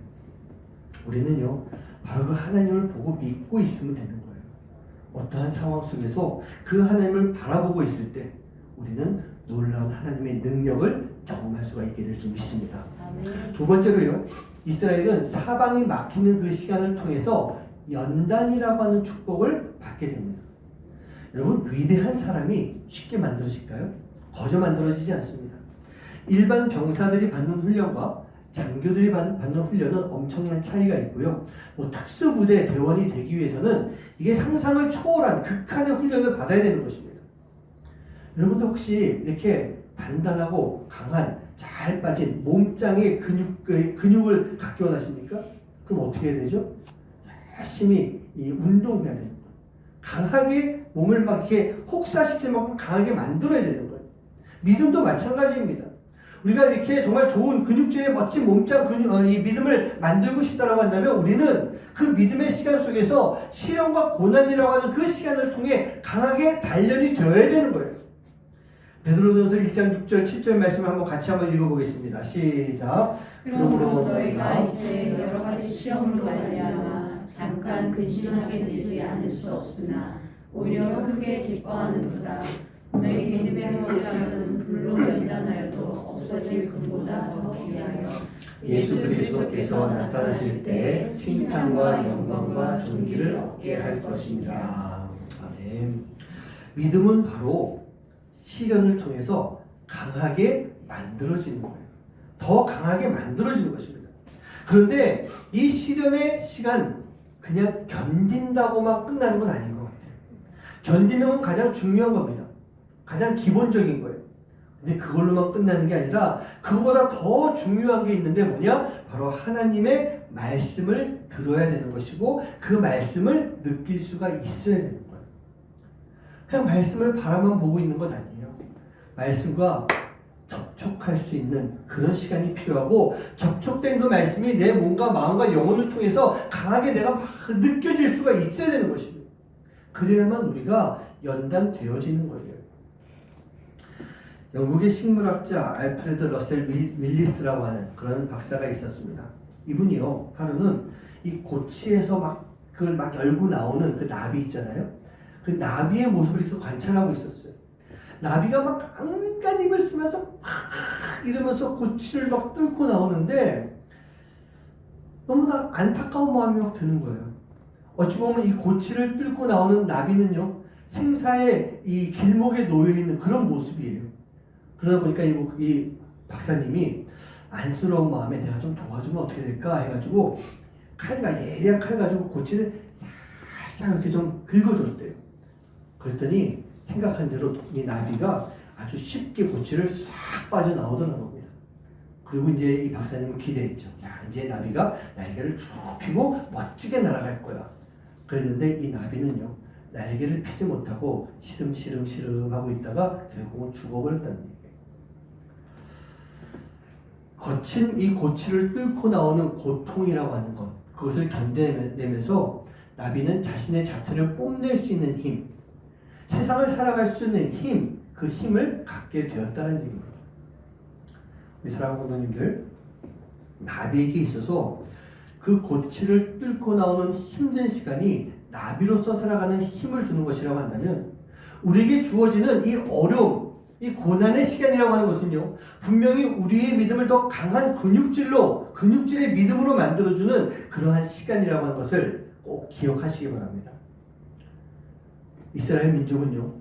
우리는요, 바로 그 하나님을 보고 믿고 있으면 되는 거예요. 어떠한 상황 속에서 그 하나님을 바라보고 있을 때 우리는 놀라운 하나님의 능력을 경험할 수가 있게 될 줄 믿습니다. 아멘. 두 번째로요, 이스라엘은 사방이 막히는 그 시간을 통해서 연단이라고 하는 축복을 받게 됩니다. 여러분, 위대한 사람이 쉽게 만들어질까요? 거저 만들어지지 않습니다. 일반 병사들이 받는 훈련과 장교들이 받는 훈련은 엄청난 차이가 있고요. 특수부대 대원이 되기 위해서는 이게 상상을 초월한 극한의 훈련을 받아야 되는 것입니다. 여러분도 혹시 이렇게 단단하고 강한 잘 빠진 몸짱의 근육을 갖기 원하십니까? 그럼 어떻게 해야 되죠? 열심히 운동해야 되는 거예요. 강하게 몸을 막 이렇게 혹사시킬 만큼 강하게 만들어야 되는 거예요. 믿음도 마찬가지입니다. 우리가 이렇게 정말 좋은 근육질의 멋진 몸짱 이 믿음을 만들고 싶다라고 한다면 우리는 그 믿음의 시간 속에서 시련과 고난이라고 하는 그 시간을 통해 강하게 단련이 되어야 되는 거예요. 베드로전서 1장 6절 7절 말씀을 한번 같이 한번 읽어보겠습니다. 시작. 그러므로 너희가 이제 여러 가지 시험으로 말미암아 잠깐 근심하게 되지 않을 수 없으나 오히려 크게 기뻐하는도다. 너희 믿음의 확실함은 불로 연단하여도 없어질 금보다 더 귀하여 예수 그리스도께서 나타나실 때 칭찬과 영광과 존귀를 얻게 할 것이니라. 아멘. 믿음은 바로 시련을 통해서 강하게 만들어지는 거예요. 더 강하게 만들어지는 것입니다. 그런데 이 시련의 시간 그냥 견딘다고만 끝나는 건 아닌 것 같아요. 견디는 건 가장 중요한 겁니다. 가장 기본적인 거예요. 근데 그걸로만 끝나는 게 아니라 그거보다 더 중요한 게 있는데 뭐냐? 바로 하나님의 말씀을 들어야 되는 것이고 그 말씀을 느낄 수가 있어야 되는 거예요. 그냥 말씀을 바라만 보고 있는 건 아니에요. 말씀과 접촉할 수 있는 그런 시간이 필요하고 접촉된 그 말씀이 내 몸과 마음과 영혼을 통해서 강하게 내가 막 느껴질 수가 있어야 되는 것입니다. 그래야만 우리가 연단되어지는 거예요. 영국의 식물학자 알프레드 러셀 윌리스라고 하는 그런 박사가 있었습니다. 이분이요, 하루는 이 고치에서 막 그걸 막 열고 나오는 그 나비 있잖아요. 그 나비의 모습을 이렇게 관찰하고 있었어요. 나비가 막 안간힘을 쓰면서 막 이러면서 고치를 막 뚫고 나오는데 너무나 안타까운 마음이 막 드는 거예요. 어찌 보면 이 고치를 뚫고 나오는 나비는요, 생사의 이 길목에 놓여 있는 그런 모습이에요. 그러다 보니까 이 박사님이 안쓰러운 마음에 내가 좀 도와주면 어떻게 될까 해가지고 예리한 칼 가지고 고치를 살짝 이렇게 좀 긁어줬대요. 그랬더니 생각한 대로 이 나비가 아주 쉽게 고치를 싹 빠져나오더라는 겁니다. 그리고 이제 이 박사님은 기대했죠. 야, 이제 나비가 날개를 쭉 펴고 멋지게 날아갈 거야. 그랬는데 이 나비는요, 날개를 펴지 못하고 시름시름 하고 있다가 결국은 죽어버렸다는 얘기예요. 거친 이 고치를 뚫고 나오는 고통이라고 하는 것, 그것을 견뎌내면서 나비는 자신의 자태를 뽐낼 수 있는 힘, 세상을 살아갈 수 있는 힘, 그 힘을 갖게 되었다는 얘기입니다. 우리 사랑하는 성도님들, 나비에게 있어서 그 고치를 뚫고 나오는 힘든 시간이 나비로서 살아가는 힘을 주는 것이라고 한다면 우리에게 주어지는 이 어려움, 이 고난의 시간이라고 하는 것은요, 분명히 우리의 믿음을 더 강한 근육질의 믿음으로 만들어주는 그러한 시간이라고 하는 것을 꼭 기억하시기 바랍니다. 이스라엘 민족은요,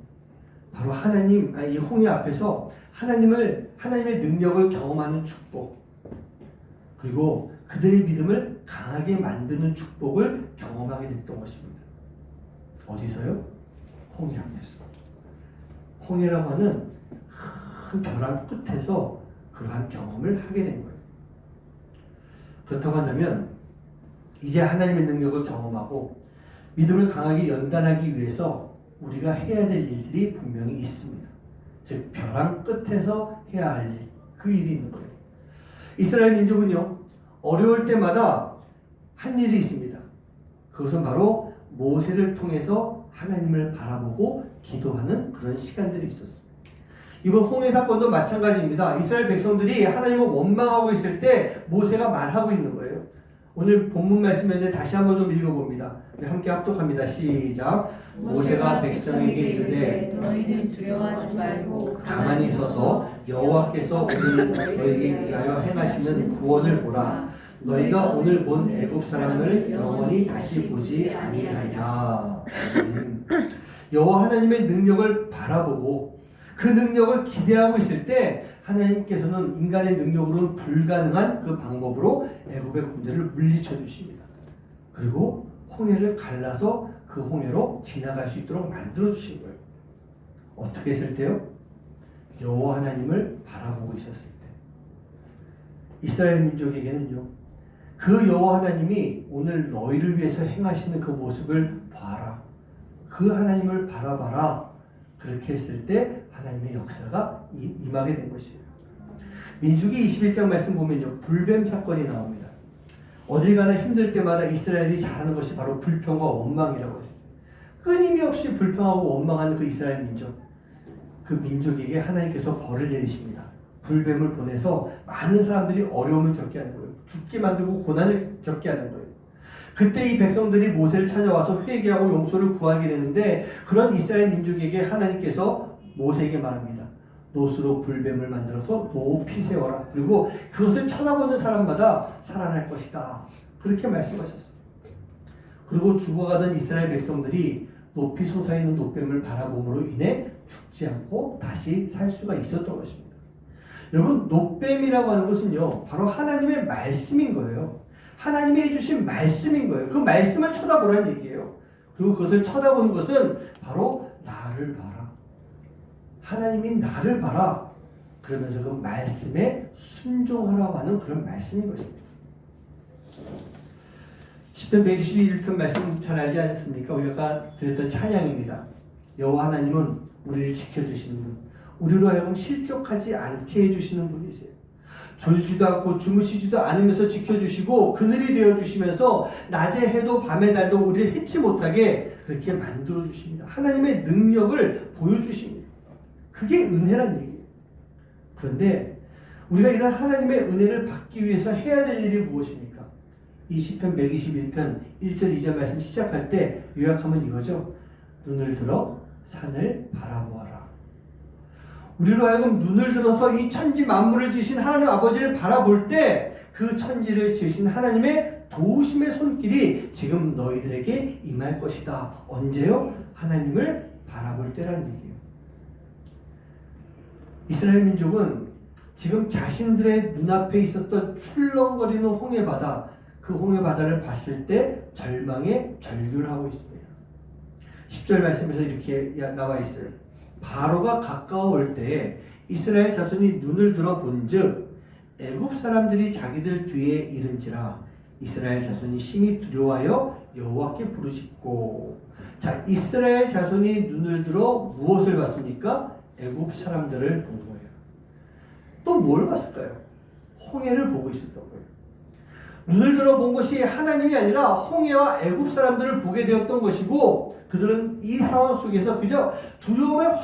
바로 이 홍해 앞에서 하나님의 능력을 경험하는 축복, 그리고 그들의 믿음을 강하게 만드는 축복을 경험하게 됐던 것입니다. 어디서요? 홍해 앞에서. 홍해라고 하는 큰 벼랑 끝에서 그러한 경험을 하게 된 거예요. 그렇다고 한다면 이제 하나님의 능력을 경험하고 믿음을 강하게 연단하기 위해서 우리가 해야 될 일들이 분명히 있습니다. 즉 벼랑 끝에서 해야 할 일, 그 일이 있는 거예요. 이스라엘 민족은요, 어려울 때마다 한 일이 있습니다. 그것은 바로 모세를 통해서 하나님을 바라보고 기도하는 그런 시간들이 있었습니다. 이번 홍해 사건도 마찬가지입니다. 이스라엘 백성들이 하나님을 원망하고 있을 때 모세가 말하고 있는 거예요. 오늘 본문 말씀인데 다시 한번 좀 읽어봅니다. 함께 합독합니다. 시작. 모세가 백성에게 이르되 너희는 두려워하지 말고 가만히 서서 여호와께서 오늘 너희에게 위하여 행하시는 구원을 보라. 너희가 오늘 본 애굽 사람을 영원히 다시 보지 아니하리라. 여호와 하나님의 능력을 바라보고 그 능력을 기대하고 있을 때 하나님께서는 인간의 능력으로는 불가능한 그 방법으로 애굽의 군대를 물리쳐 주십니다. 그리고 홍해를 갈라서 그 홍해로 지나갈 수 있도록 만들어 주신 거예요. 어떻게 했을 때요? 여호와 하나님을 바라보고 있었을 때. 이스라엘 민족에게는요, 그 여호와 하나님이 오늘 너희를 위해서 행하시는 그 모습을 봐라. 그 하나님을 바라봐라. 그렇게 했을 때 하나님의 역사가 임하게 된 것이에요. 민수기 21장 말씀 보면요, 불뱀 사건이 나옵니다. 어딜 가나 힘들 때마다 이스라엘이 잘하는 것이 바로 불평과 원망이라고 했어요. 끊임없이 불평하고 원망하는 그 이스라엘 민족, 그 민족에게 하나님께서 벌을 내리십니다. 불뱀을 보내서 많은 사람들이 어려움을 겪게 하는 거예요. 죽게 만들고 고난을 겪게 하는 거예요. 그때 이 백성들이 모세를 찾아와서 회개하고 용서를 구하게 되는데, 그런 이스라엘 민족에게 하나님께서 모세에게 말합니다. 노스로 불뱀을 만들어서 높이 세워라. 그리고 그것을 쳐다보는 사람마다 살아날 것이다. 그렇게 말씀하셨어요. 그리고 죽어가던 이스라엘 백성들이 높이 솟아있는 노뱀을 바라봄으로 인해 죽지 않고 다시 살 수가 있었던 것입니다. 여러분, 노뱀이라고 하는 것은요, 바로 하나님의 말씀인 거예요. 하나님이 해주신 말씀인 거예요. 그 말씀을 쳐다보라는 얘기예요. 그리고 그것을 쳐다보는 것은 바로 나를 봐라. 하나님이 나를 봐라. 그러면서 그 말씀에 순종하라고 하는 그런 말씀인 것입니다. 시편 121편 말씀 잘 알지 않습니까? 우리가 들었던 찬양입니다. 여호와 하나님은 우리를 지켜주시는 분, 우리로 하여금 실족하지 않게 해주시는 분이세요. 졸지도 않고 주무시지도 않으면서 지켜주시고 그늘이 되어주시면서 낮에 해도 밤에 달도 우리를 해치 못하게 그렇게 만들어주십니다. 하나님의 능력을 보여주십니다. 그게 은혜란 얘기예요. 그런데 우리가 이런 하나님의 은혜를 받기 위해서 해야 될 일이 무엇입니까? 이 시편 121편 1절 2절 말씀 시작할 때 요약하면 이거죠. 눈을 들어 산을 바라보아라. 우리로 하여금 눈을 들어서 이 천지 만물을 지으신 하나님 아버지를 바라볼 때 그 천지를 지으신 하나님의 도우심의 손길이 지금 너희들에게 임할 것이다. 언제요? 하나님을 바라볼 때라는 얘기예요. 이스라엘 민족은 지금 자신들의 눈앞에 있었던 출렁거리는 홍해바다, 그 홍해바다를 봤을 때 절망에 절규를 하고 있습니다. 10절 말씀에서 이렇게 나와 있어요. 바로가 가까워올 때에 이스라엘 자손이 눈을 들어 본즉 애굽 사람들이 자기들 뒤에 이른지라 이스라엘 자손이 심히 두려워하여 여호와께 부르짖고. 자, 이스라엘 자손이 눈을 들어 무엇을 봤습니까? 애굽 사람들을 본 거예요. 또 뭘 봤을까요? 홍해를 보고 있었던 거예요. 눈을 들어 본 것이 하나님이 아니라 홍해와 애굽 사람들을 보게 되었던 것이고, 그들은 이 상황 속에서 그저 두려움에 확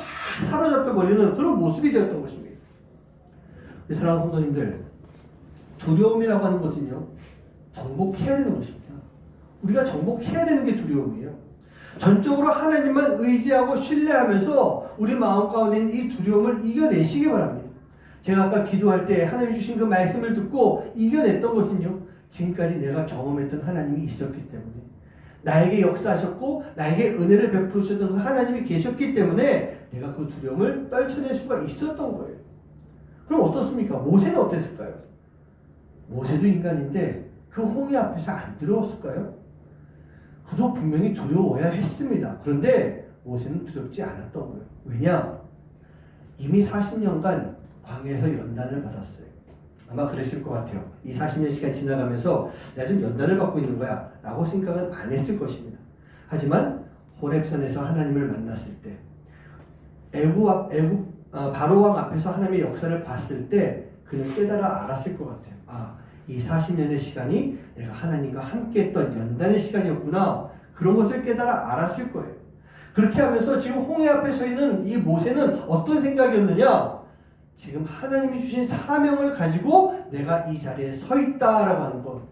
사로잡혀 버리는 그런 모습이 되었던 것입니다. 사랑하는 성도님들, 두려움이라고 하는 것은요, 정복해야 되는 것입니다. 우리가 정복해야 되는 게 두려움이에요. 전적으로 하나님만 의지하고 신뢰하면서 우리 마음 가운데 있는 이 두려움을 이겨내시기 바랍니다. 제가 아까 기도할 때 하나님 주신 그 말씀을 듣고 이겨냈던 것은요, 지금까지 내가 경험했던 하나님이 있었기 때문에, 나에게 역사하셨고 나에게 은혜를 베푸셨던 그 하나님이 계셨기 때문에 내가 그 두려움을 떨쳐낼 수가 있었던 거예요. 그럼 어떻습니까? 모세는 어땠을까요? 모세도 인간인데 그 홍해 앞에서 안 두려웠을까요? 그도 분명히 두려워야 했습니다. 그런데 모세는 두렵지 않았던 거예요. 왜냐? 이미 40년간 광야에서 연단을 받았어요. 아마 그랬을 것 같아요. 이 40년 시간 지나가면서 내가 좀 연단을 받고 있는 거야 라고 생각은 안 했을 것입니다. 하지만 호렙산에서 하나님을 만났을 때, 바로왕 앞에서 하나님의 역사를 봤을 때 그는 깨달아 알았을 것 같아요. 이 40년의 시간이 내가 하나님과 함께 했던 연단의 시간이었구나. 그런 것을 깨달아 알았을 거예요. 그렇게 하면서 지금 홍해 앞에 서 있는 이 모세는 어떤 생각이었느냐? 지금 하나님이 주신 사명을 가지고 내가 이 자리에 서 있다라고 하는 것.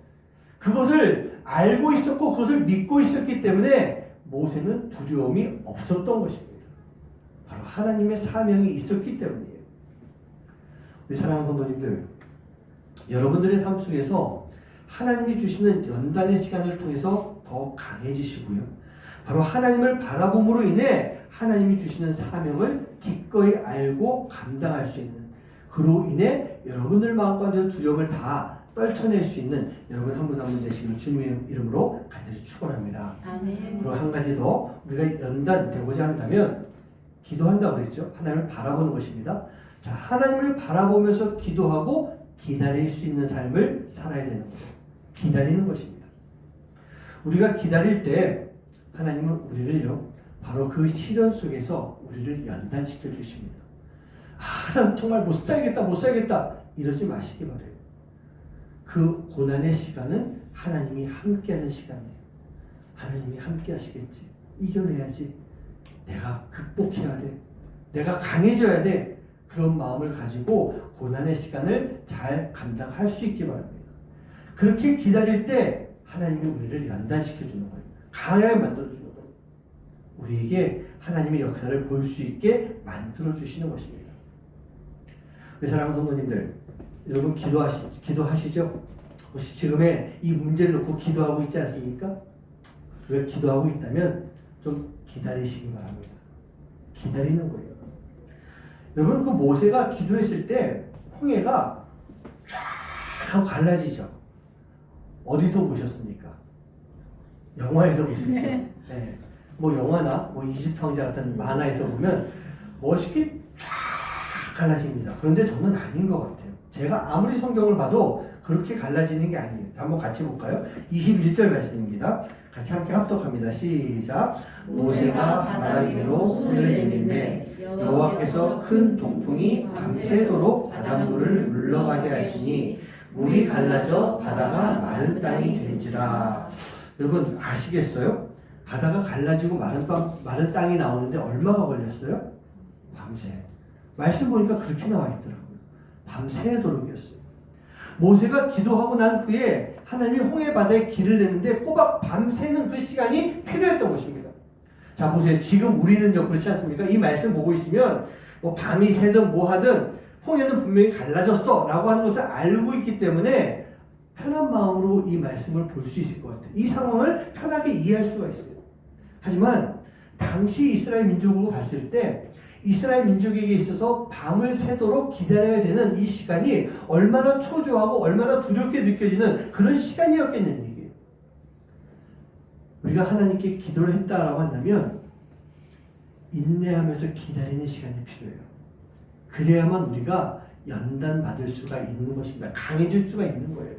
그것을 알고 있었고 그것을 믿고 있었기 때문에 모세는 두려움이 없었던 것입니다. 바로 하나님의 사명이 있었기 때문이에요. 우리 사랑하는 성도님들, 여러분들의 삶 속에서 하나님이 주시는 연단의 시간을 통해서 더 강해지시고요. 바로 하나님을 바라봄으로 인해 하나님이 주시는 사명을 기꺼이 알고 감당할 수 있는, 그로 인해 여러분들 마음 가운데 두려움을 다 떨쳐낼 수 있는 여러분 한 분 한 분 되시길 주님의 이름으로 간절히 축원합니다. 아멘. 그리고 한 가지 더, 우리가 연단되고자 한다면 기도한다고 그랬죠. 하나님을 바라보는 것입니다. 자, 하나님을 바라보면서 기도하고 기다릴 수 있는 삶을 살아야 되는 거예요. 기다리는 것입니다. 우리가 기다릴 때 하나님은 우리를요, 바로 그 시련 속에서 우리를 연단시켜 주십니다. 난 정말 못 살겠다 이러지 마시기 바래요. 그 고난의 시간은 하나님이 함께하는 시간이에요. 하나님이 함께 하시겠지. 이겨내야지. 내가 극복해야 돼. 내가 강해져야 돼. 그런 마음을 가지고 고난의 시간을 잘 감당할 수 있기 바랍니다. 그렇게 기다릴 때 하나님이 우리를 연단시켜 주는 거예요. 강하게 만들어 주는 거예요. 우리에게 하나님의 역사를 볼 수 있게 만들어 주시는 것입니다. 우리 사랑하는 성도님들, 여러분 기도하시죠? 혹시 지금의 이 문제를 놓고 기도하고 있지 않습니까? 왜 기도하고 있다면 좀 기다리시기 바랍니다. 기다리는 거예요. 여러분, 그 모세가 기도했을 때 홍해가 쫙 하고 갈라지죠. 어디서 보셨습니까? 영화에서 보셨죠? 네. 뭐 영화나 뭐 이집트 왕자 같은 만화에서 보면 멋있게 쫙 갈라집니다. 그런데 저는 아닌 것 같아요. 제가 아무리 성경을 봐도 그렇게 갈라지는 게 아니에요. 한번 같이 볼까요? 21절 말씀입니다. 같이 함께 합독합니다. 시작. 모세가 바다 위로 손을 내밀매 여호와께서 큰 동풍이 밤새도록 바닷물을 물러가게 하시니 물이 갈라져 바다가 마른 땅이 된지라. 여러분 아시겠어요? 바다가 갈라지고 마른 땅이 나오는데 얼마가 걸렸어요? 밤새. 말씀 보니까 그렇게 나와 있더라고요. 밤새도록이었어요. 모세가 기도하고 난 후에 하나님이 홍해 바다에 길을 내는데 꼬박 밤새는 그 시간이 필요했던 것입니다. 자, 보세요. 지금 우리는요, 그렇지 않습니까? 이 말씀 보고 있으면 뭐 밤이 새든 뭐 하든 홍해는 분명히 갈라졌어 라고 하는 것을 알고 있기 때문에 편한 마음으로 이 말씀을 볼 수 있을 것 같아요. 이 상황을 편하게 이해할 수가 있어요. 하지만 당시 이스라엘 민족으로 봤을 때 이스라엘 민족에게 있어서 밤을 새도록 기다려야 되는 이 시간이 얼마나 초조하고 얼마나 두렵게 느껴지는 그런 시간이었겠냐는 얘기예요. 우리가 하나님께 기도를 했다라고 한다면 인내하면서 기다리는 시간이 필요해요. 그래야만 우리가 연단받을 수가 있는 것입니다. 강해질 수가 있는 거예요.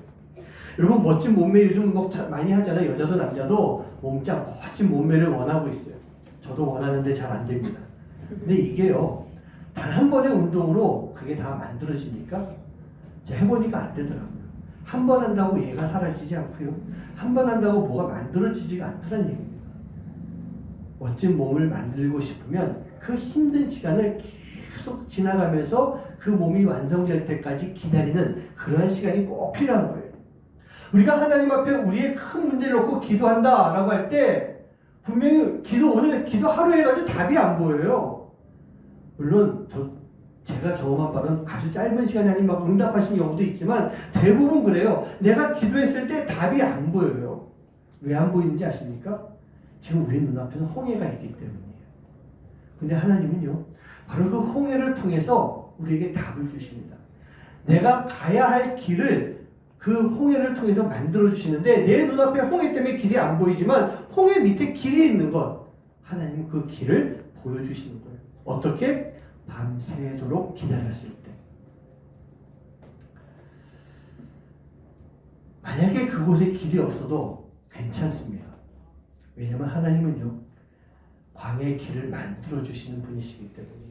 여러분, 멋진 몸매 요즘 뭐 많이 하잖아요. 여자도 남자도 몸짱 멋진 몸매를 원하고 있어요. 저도 원하는데 잘 안 됩니다. 근데 이게요, 단 한 번의 운동으로 그게 다 만들어집니까? 제가 해보니까 안 되더라고요. 한 번 한다고 얘가 사라지지 않고요. 한 번 한다고 뭐가 만들어지지가 않더란 얘기입니다. 멋진 몸을 만들고 싶으면 그 힘든 시간을 계속 지나가면서 그 몸이 완성될 때까지 기다리는 그러한 시간이 꼭 필요한 거예요. 우리가 하나님 앞에 우리의 큰 문제를 놓고 기도한다라고 할 때 분명히 오늘 기도 하루 해가지고 답이 안 보여요. 물론 제가 경험한 바는 아주 짧은 시간에 하나님 막 응답하신 경우도 있지만 대부분 그래요. 내가 기도했을 때 답이 안 보여요. 왜 안 보이는지 아십니까? 지금 우리 눈앞에는 홍해가 있기 때문이에요. 근데 하나님은요, 바로 그 홍해를 통해서 우리에게 답을 주십니다. 내가 가야 할 길을 그 홍해를 통해서 만들어 주시는데 내 눈앞에 홍해 때문에 길이 안 보이지만 홍해 밑에 길이 있는 것, 하나님은 그 길을 보여주시는 거예요. 어떻게? 밤새도록 기다렸을 때. 만약에 그곳에 길이 없어도 괜찮습니다. 왜냐하면 하나님은요, 광야의 길을 만들어 주시는 분이시기 때문이에요.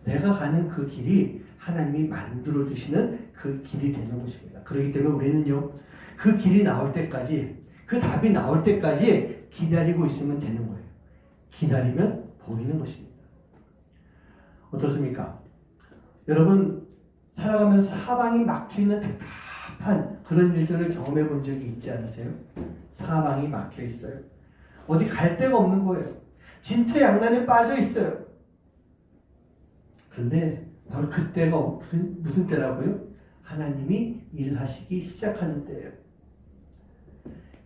내가 가는 그 길이 하나님이 만들어 주시는 그 길이 되는 것입니다. 그렇기 때문에 우리는요, 그 길이 나올 때까지, 그 답이 나올 때까지 기다리고 있으면 되는 거예요. 기다리면 보이는 것입니다. 어떻습니까? 여러분, 살아가면서 사방이 막혀있는 답답한 그런 일들을 경험해 본 적이 있지 않으세요? 사방이 막혀 있어요. 어디 갈 데가 없는 거예요. 진퇴양난에 빠져 있어요. 그런데 바로 그때가 무슨 때라고요? 하나님이 일하시기 시작하는 때예요.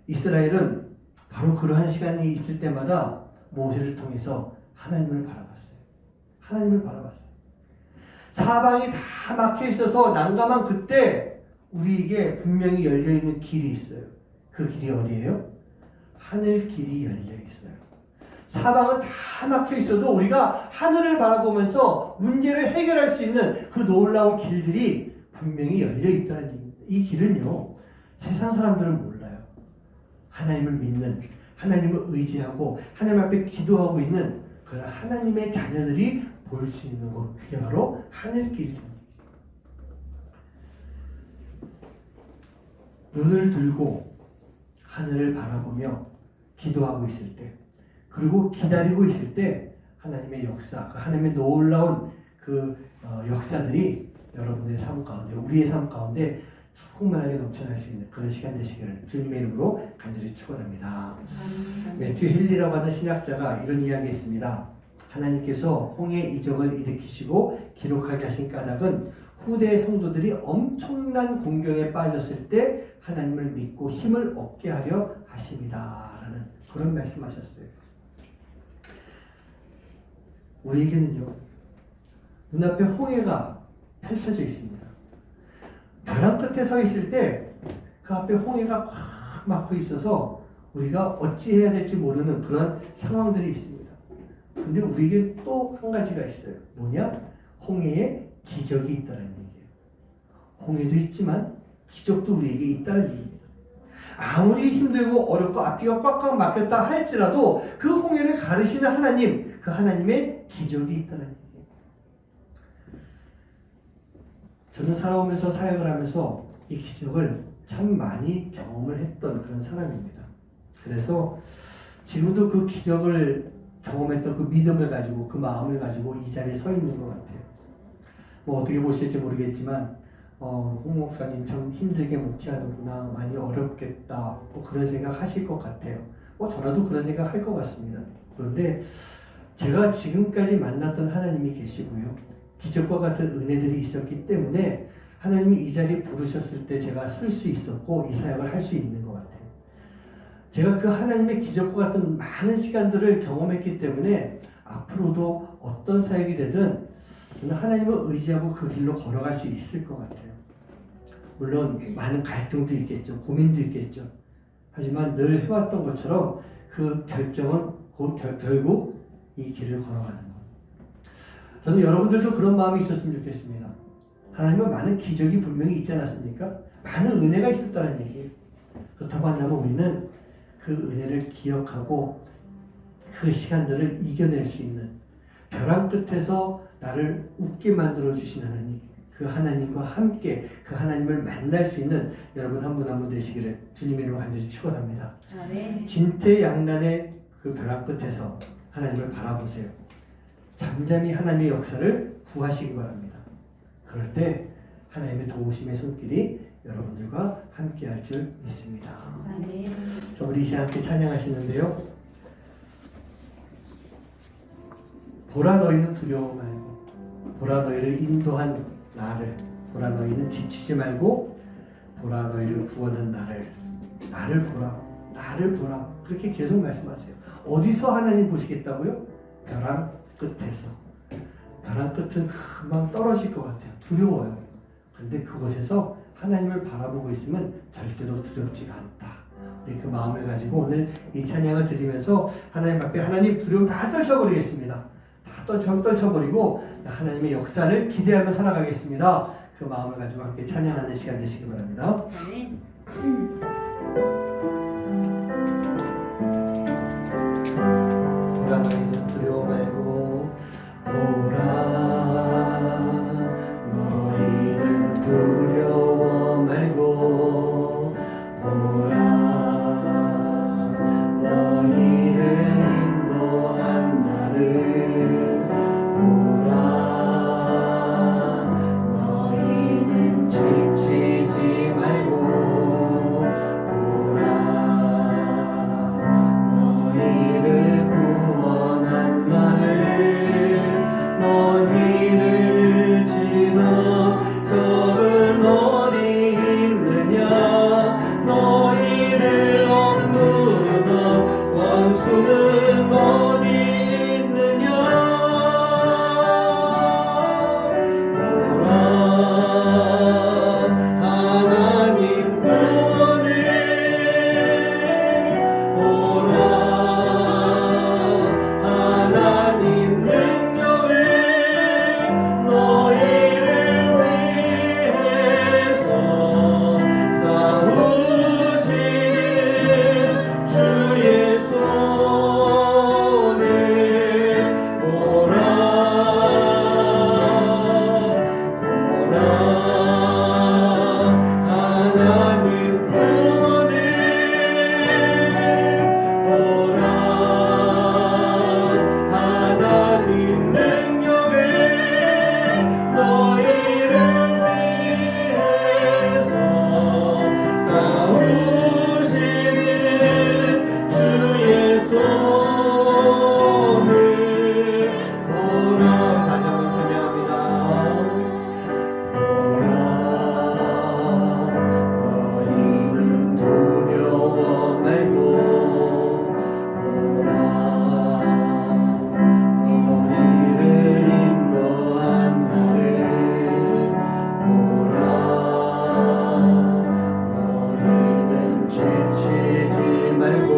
이스라엘은 바로 그러한 시간이 있을 때마다 모세를 통해서 하나님을 바라봤어요. 하나님을 바라봤어요. 사방이 다 막혀 있어서 난감한 그때 우리에게 분명히 열려있는 길이 있어요. 그 길이 어디예요? 하늘 길이 열려 있어요. 사방은 다 막혀 있어도 우리가 하늘을 바라보면서 문제를 해결할 수 있는 그 놀라운 길들이 분명히 열려 있다는 얘기입니다. 이 길은요, 세상 사람들은 몰라요. 하나님을 믿는, 하나님을 의지하고 하나님 앞에 기도하고 있는 그런 하나님의 자녀들이 볼 수 있는 것, 그게 바로 하늘길입니다. 눈을 들고 하늘을 바라보며 기도하고 있을 때, 그리고 기다리고 있을 때 하나님의 역사, 하나님의 놀라운 역사들이 여러분의 삶 가운데, 우리의 삶 가운데 충만하게 넘쳐날 수 있는 그런 시간 되시기를 주님의 이름으로 간절히 축원합니다. 매튜 헨리라고 하는 신학자가 이런 이야기했습니다. 하나님께서 홍해 이적을 일으키시고 기록하게 하신 까닭은 후대 성도들이 엄청난 공경에 빠졌을 때 하나님을 믿고 힘을 얻게 하려 하십니다. 라는 그런 말씀하셨어요. 우리에게는요, 눈앞에 홍해가 펼쳐져 있습니다. 벼랑 끝에 서 있을 때 그 앞에 홍해가 꽉 막혀 있어서 우리가 어찌해야 될지 모르는 그런 상황들이 있습니다. 근데 우리에게 또 한 가지가 있어요. 뭐냐? 홍해에 기적이 있다는 얘기예요. 홍해도 있지만 기적도 우리에게 있다는 얘기입니다. 아무리 힘들고 어렵고 앞뒤가 꽉꽉 막혔다 할지라도 그 홍해를 가르시는 하나님, 그 하나님의 기적이 있다는 얘기예요. 저는 살아오면서 사역을 하면서 이 기적을 참 많이 경험을 했던 그런 사람입니다. 그래서 지금도 그 기적을 경험했던 그 믿음을 가지고, 그 마음을 가지고 이 자리에 서 있는 것 같아요. 뭐 어떻게 보실지 모르겠지만 홍 목사님 참 힘들게 목회하는구나, 많이 어렵겠다, 뭐 그런 생각 하실 것 같아요. 저라도 그런 생각 할 것 같습니다. 그런데 제가 지금까지 만났던 하나님이 계시고요, 기적과 같은 은혜들이 있었기 때문에 하나님이 이 자리에 부르셨을 때 제가 설 수 있었고 이 사역을 할 수 있는 것 같아요. 제가 그 하나님의 기적과 같은 많은 시간들을 경험했기 때문에 앞으로도 어떤 사역이 되든 저는 하나님을 의지하고 그 길로 걸어갈 수 있을 것 같아요. 물론 많은 갈등도 있겠죠. 고민도 있겠죠. 하지만 늘 해왔던 것처럼 그 결정은 결국 이 길을 걸어가는 것. 저는 여러분들도 그런 마음이 있었으면 좋겠습니다. 하나님은 많은 기적이 분명히 있지 않았습니까? 많은 은혜가 있었다는 얘기예요. 그렇다고 한다면 우리는 그 은혜를 기억하고 그 시간들을 이겨낼 수 있는, 벼랑 끝에서 나를 웃게 만들어 주신 하나님, 그 하나님과 함께 그 하나님을 만날 수 있는 여러분 한 분 한 분 되시기를 주님의 이름으로 간절히 축원합니다. 진퇴양난의 그 벼랑 끝에서 하나님을 바라보세요. 잠잠히 하나님의 역사를 구하시기 바랍니다. 그럴 때 하나님의 도우심의 손길이 여러분들과 함께 할 줄 믿습니다. 아멘. 우리 이제 함께 찬양하시는데요. 보라 너희는 두려워 말고, 보라 너희를 인도한 나를, 보라 너희는 지치지 말고, 보라 너희를 구원한 나를 보라, 나를 보라. 그렇게 계속 말씀하세요. 어디서 하나님 보시겠다고요? 벼랑 끝에서. 벼랑 끝은 금방 떨어질 것 같아요. 두려워요. 근데 그곳에서 하나님을 바라보고 있으면 절대로 두렵지가 않다. 우리 그 마음을 가지고 오늘 이 찬양을 드리면서 하나님 앞에 하나님 두려움 다 떨쳐버리겠습니다. 다 떨쳐버리고 하나님의 역사를 기대하며 살아가겠습니다. 그 마음을 가지고 함께 찬양하는 시간 되시기 바랍니다. 아멘. 보라 너희는 두려워 말고, 보라 너희는 두려워 말고, 보라 너희를 인도한 나를, 보라 너희는 지치지 말고, 보라 너희를 구원한 나를, 너희를 지나 적은 어디 있느냐, 너희를 억누르던 원수는 어디 있느냐. 보라 하나님 구원을, 보라 하나님 능력을, 너희를 위해서 싸우시는 주의 손을, 보라 하나님 구원을, 보라 하나님 능력을, 너희를 위해서 싸우시는 주의 손을, 보라. 다시 한번 찬양합니다. 보라 너희는 두려워 말고, 보라 너희를 인도한 나를, 보라 너희는 지치지 말고,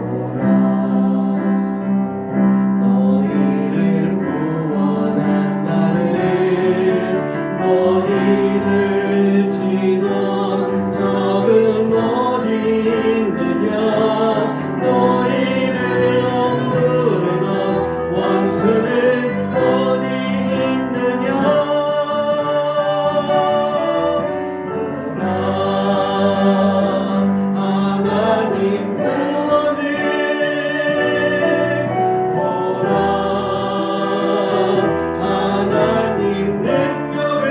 보라 너희를 구원한 나를, 너희를 지던 적은 어디 있느냐, 너희를 억누르던 원수는 어디 있느냐. 보라 하나님 구원을, 보라 하나님 능력을,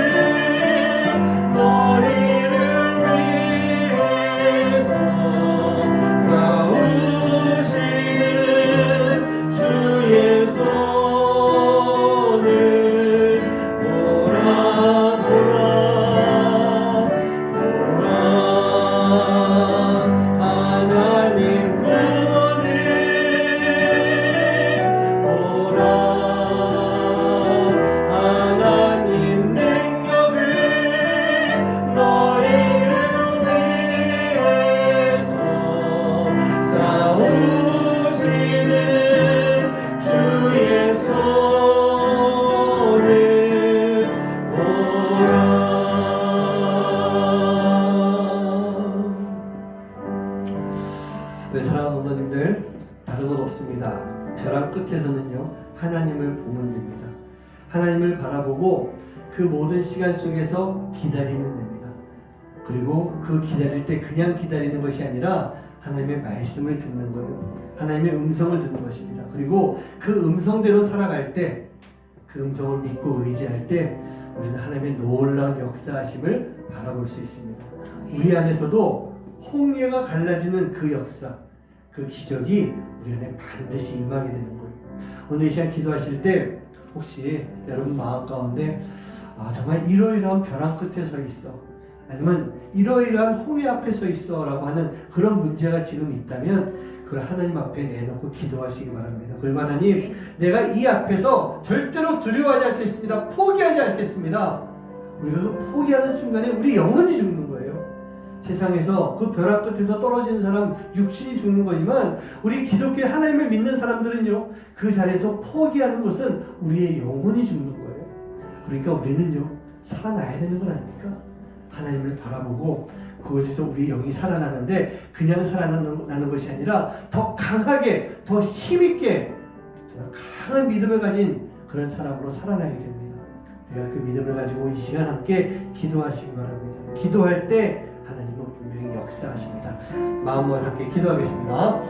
너희를 위해서 싸우시는 주의 손을, 보라 하나님 구원을, 보라 하나님 능력을, 너희를 위해서 싸우시는 주의 손을, 보라. 네, 사랑하는 성도님들, 다른 건 없습니다. 벼랑 끝에서는요 하나님을 보면 됩니다. 하나님을 바라보고 그 모든 시간 속에서 기다리면 됩니다. 그리고 그 기다릴 때 그냥 기다리는 것이 아니라 하나님의 말씀을 듣는 거예요. 하나님의 음성을 듣는 것입니다. 그리고 그 음성대로 살아갈 때, 그 음성을 믿고 의지할 때 우리는 하나님의 놀라운 역사하심을 바라볼 수 있습니다. 우리 안에서도 홍해가 갈라지는 그 역사, 그 기적이 우리 안에 반드시 임하게 되는 거예요. 오늘 이 시간 기도하실 때 혹시 여러분 마음 가운데 정말 이러이러한 벼랑 끝에 서 있어, 아니면 이러이러한 홍해 앞에 서 있어 라고 하는 그런 문제가 지금 있다면 그걸 하나님 앞에 내놓고 기도하시기 바랍니다. 그리고 하나님, 내가 이 앞에서 절대로 두려워하지 않겠습니다. 포기하지 않겠습니다. 우리가 그 포기하는 순간에 우리 영혼이 죽는 거예요. 세상에서 그 벼락 끝에서 떨어지는 사람 육신이 죽는 거지만 우리 기독교 하나님을 믿는 사람들은요, 그 자리에서 포기하는 것은 우리의 영혼이 죽는 거예요. 그러니까 우리는요, 살아나야 되는 건 아닙니까? 하나님을 바라보고 그곳에서 우리 영이 살아나는데 그냥 살아나는 것이 아니라 더 강하게, 더 힘있게 강한 믿음을 가진 그런 사람으로 살아나게 됩니다. 우리가 그 믿음을 가지고 이 시간 함께 기도하시기 바랍니다. 기도할 때 하나님은 분명히 역사하십니다. 마음으로 함께 기도하겠습니다.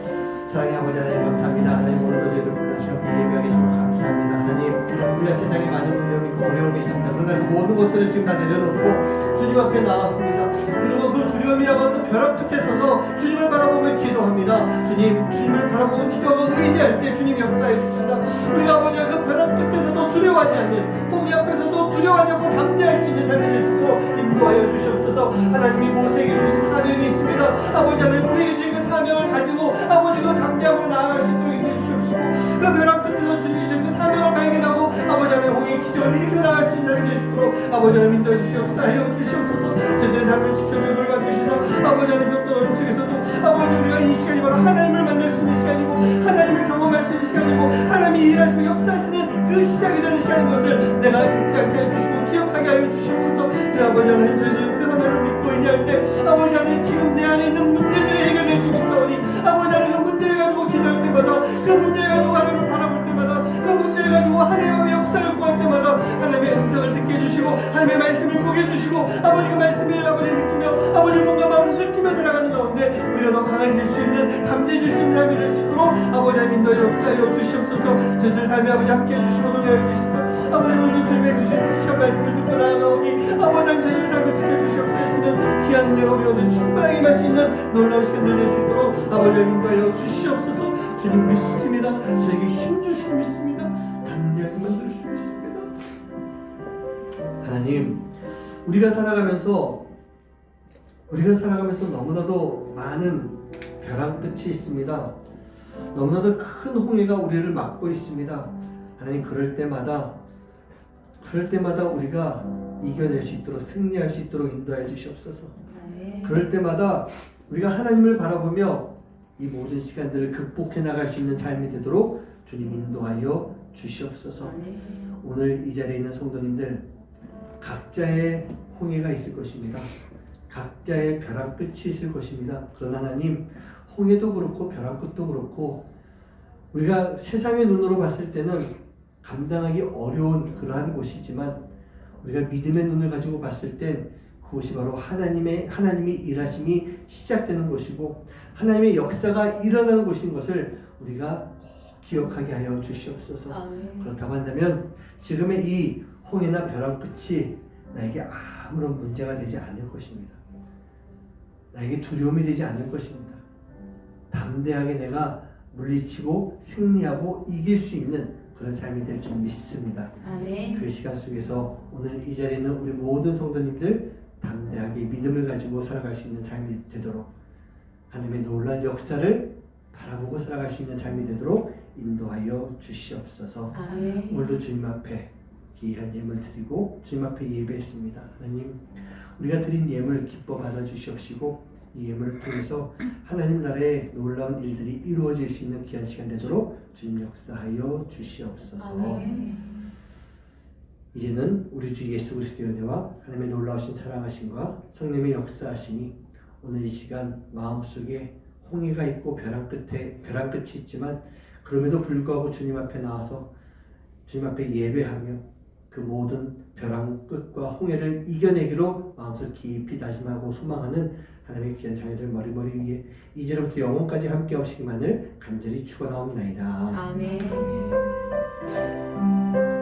사랑의 아버지 하나님, 감사합니다. 하나님, 오늘도 저희들 불러주셔서 예배하게 주셔서 감사합니다. 하나님, 우리가 세상에 많은 두려움이 있고 어려움이 있습니다. 그러나 그 모든 것들을 지금 다 내려놓고 주님 앞에 나왔습니다. 그리고 그 두려움이라고 하는 벼락 끝에 서서 주님을 바라보며 기도합니다. 주님을 바라보고 기도하고 의지할 때 주님 역사해 주시다. 우리가 아버지가 그 벼락 끝에서도 두려워하지 않는, 홍해 앞에서도 두려워하지 않고 담대할 수 있는 삶이 될 수 있도록 인도하여 주시옵소서. 하나님이 모세에게 주신 사명이 있습니다. 아버지 하나님, 우리에게 지금 그 사명을 가지고 아버지 그 담대하고 나아갈 수 있도록 인도해 주시옵시고, 그 벼락 끝에서 주님 주신 그 사명을 발견하고 아버지 하나님 홍해 기적을 이끌어 나갈 수 있는 삶이 될 수 있도록 아버지 하나님 인도해 주시옵소서. 역사하여 주시옵소서. 제대로 삶을 지켜주고 돌봐주시서 아버지 하나님, 어떤 어려움 속에서도 아버지 우리가 이 시간이 바로 하나님을 만날 수 있는 시간이고 하나님을 경험할 수 있는 시간이고 하나님이 일하시고 역사하시는 그 시작이 되는 시간인 것을 내가 잊지 않게 해주시고 기억하게 하여 주시옵소서. 아버지 하나님, 저희들 그 하나님을 믿고 의지할 때 아버지 하나님, 지금 내 안에 있는 문제들을 해결해 주시사오니 아버지 하나님, 그 문제를 가지고 기도할 때마다, 그 문제를 가지고 하나님을 바라볼 때마다, 그 문제를 가지고 하나님의 역사를 구할 때마다 하나님의 음성을 듣게 해주시고 하나님의 말씀을 보게 해주시고 아버지 그 말씀을 아버지 느끼며 아버지 뭔가 마음을 느끼며 살아가는 가운데 우리가 더 강해질 수 있는, 담대해질 수 있는 삶이 될 수 있도록 아버지 하나님 인도해 역사하여 주시옵소서. 저희들 삶에 아버지 함께 해주시고 동행하여 주시옵소서. 아버지 오늘도 주님의 주신 귀한 말씀을 듣고 나아가오니 아버지 하나님, 저희들 삶을 지켜주시 역사하시는 귀한 은혜가 우리 오늘 충만하게 갈 수 있는 놀라운 시간을 낼 수 있도록 아버지 하나님 인도하여 주시옵소서. 주님 믿습니다. 저에게 힘 주시고 믿습니다. 담대하게 만들 수 믿습니다. 하나님, 우리가 살아가면서 너무나도 많은 벼랑 끝이 있습니다. 너무나도 큰 홍해가 우리를 막고 있습니다. 하나님, 그럴 때마다 우리가 이겨낼 수 있도록, 승리할 수 있도록 인도해 주시옵소서. 그럴 때마다 우리가 하나님을 바라보며 이 모든 시간들을 극복해 나갈 수 있는 삶이 되도록 주님 인도하여 주시옵소서. 오늘 이 자리에 있는 성도님들 각자의 홍해가 있을 것입니다. 각자의 벼랑 끝이 있을 것입니다. 그러나 하나님, 홍해도 그렇고 벼랑 끝도 그렇고 우리가 세상의 눈으로 봤을 때는 감당하기 어려운 그러한 곳이지만 우리가 믿음의 눈을 가지고 봤을 땐 그곳이 바로 하나님이 일하심이 시작되는 곳이고 하나님의 역사가 일어나는 곳인 것을 우리가 꼭 기억하게 하여 주시옵소서. 그렇다고 한다면 지금의 이 홍해나 벼랑 끝이 나에게 아무런 문제가 되지 않을 것입니다. 나에게 두려움이 되지 않을 것입니다. 담대하게 내가 물리치고 승리하고 이길 수 있는 그런 삶이 될 줄 믿습니다. 아멘. 그 시간 속에서 오늘 이 자리에 있는 우리 모든 성도님들 담대하게 믿음을 가지고 살아갈 수 있는 삶이 되도록 하나님의 놀라운 역사를 바라보고 살아갈 수 있는 삶이 되도록 인도하여 주시옵소서. 아멘. 오늘도 주님 앞에 귀한 예물 드리고 주님 앞에 예배했습니다. 하나님, 우리가 드린 예물 기뻐 받아 주시옵시고 이 예물을 통해서 하나님 나라의 놀라운 일들이 이루어질 수 있는 귀한 시간 되도록 주님 역사하여 주시옵소서. 아멘. 이제는 우리 주 예수 그리스도의 은혜와 하나님의 놀라우신 사랑하심과 성령의 역사하심이 오늘 이 시간 마음속에 홍해가 있고 벼랑 끝이 있지만 그럼에도 불구하고 주님 앞에 나와서 주님 앞에 예배하며 그 모든 벼랑 끝과 홍해를 이겨내기로 마음속 깊이 다짐하고 소망하는 하나님의 귀한 자녀들 머리머리 위에 이제로부터 영원까지 함께 하시기만을 간절히 축원하옵나이다. 아멘. 아멘.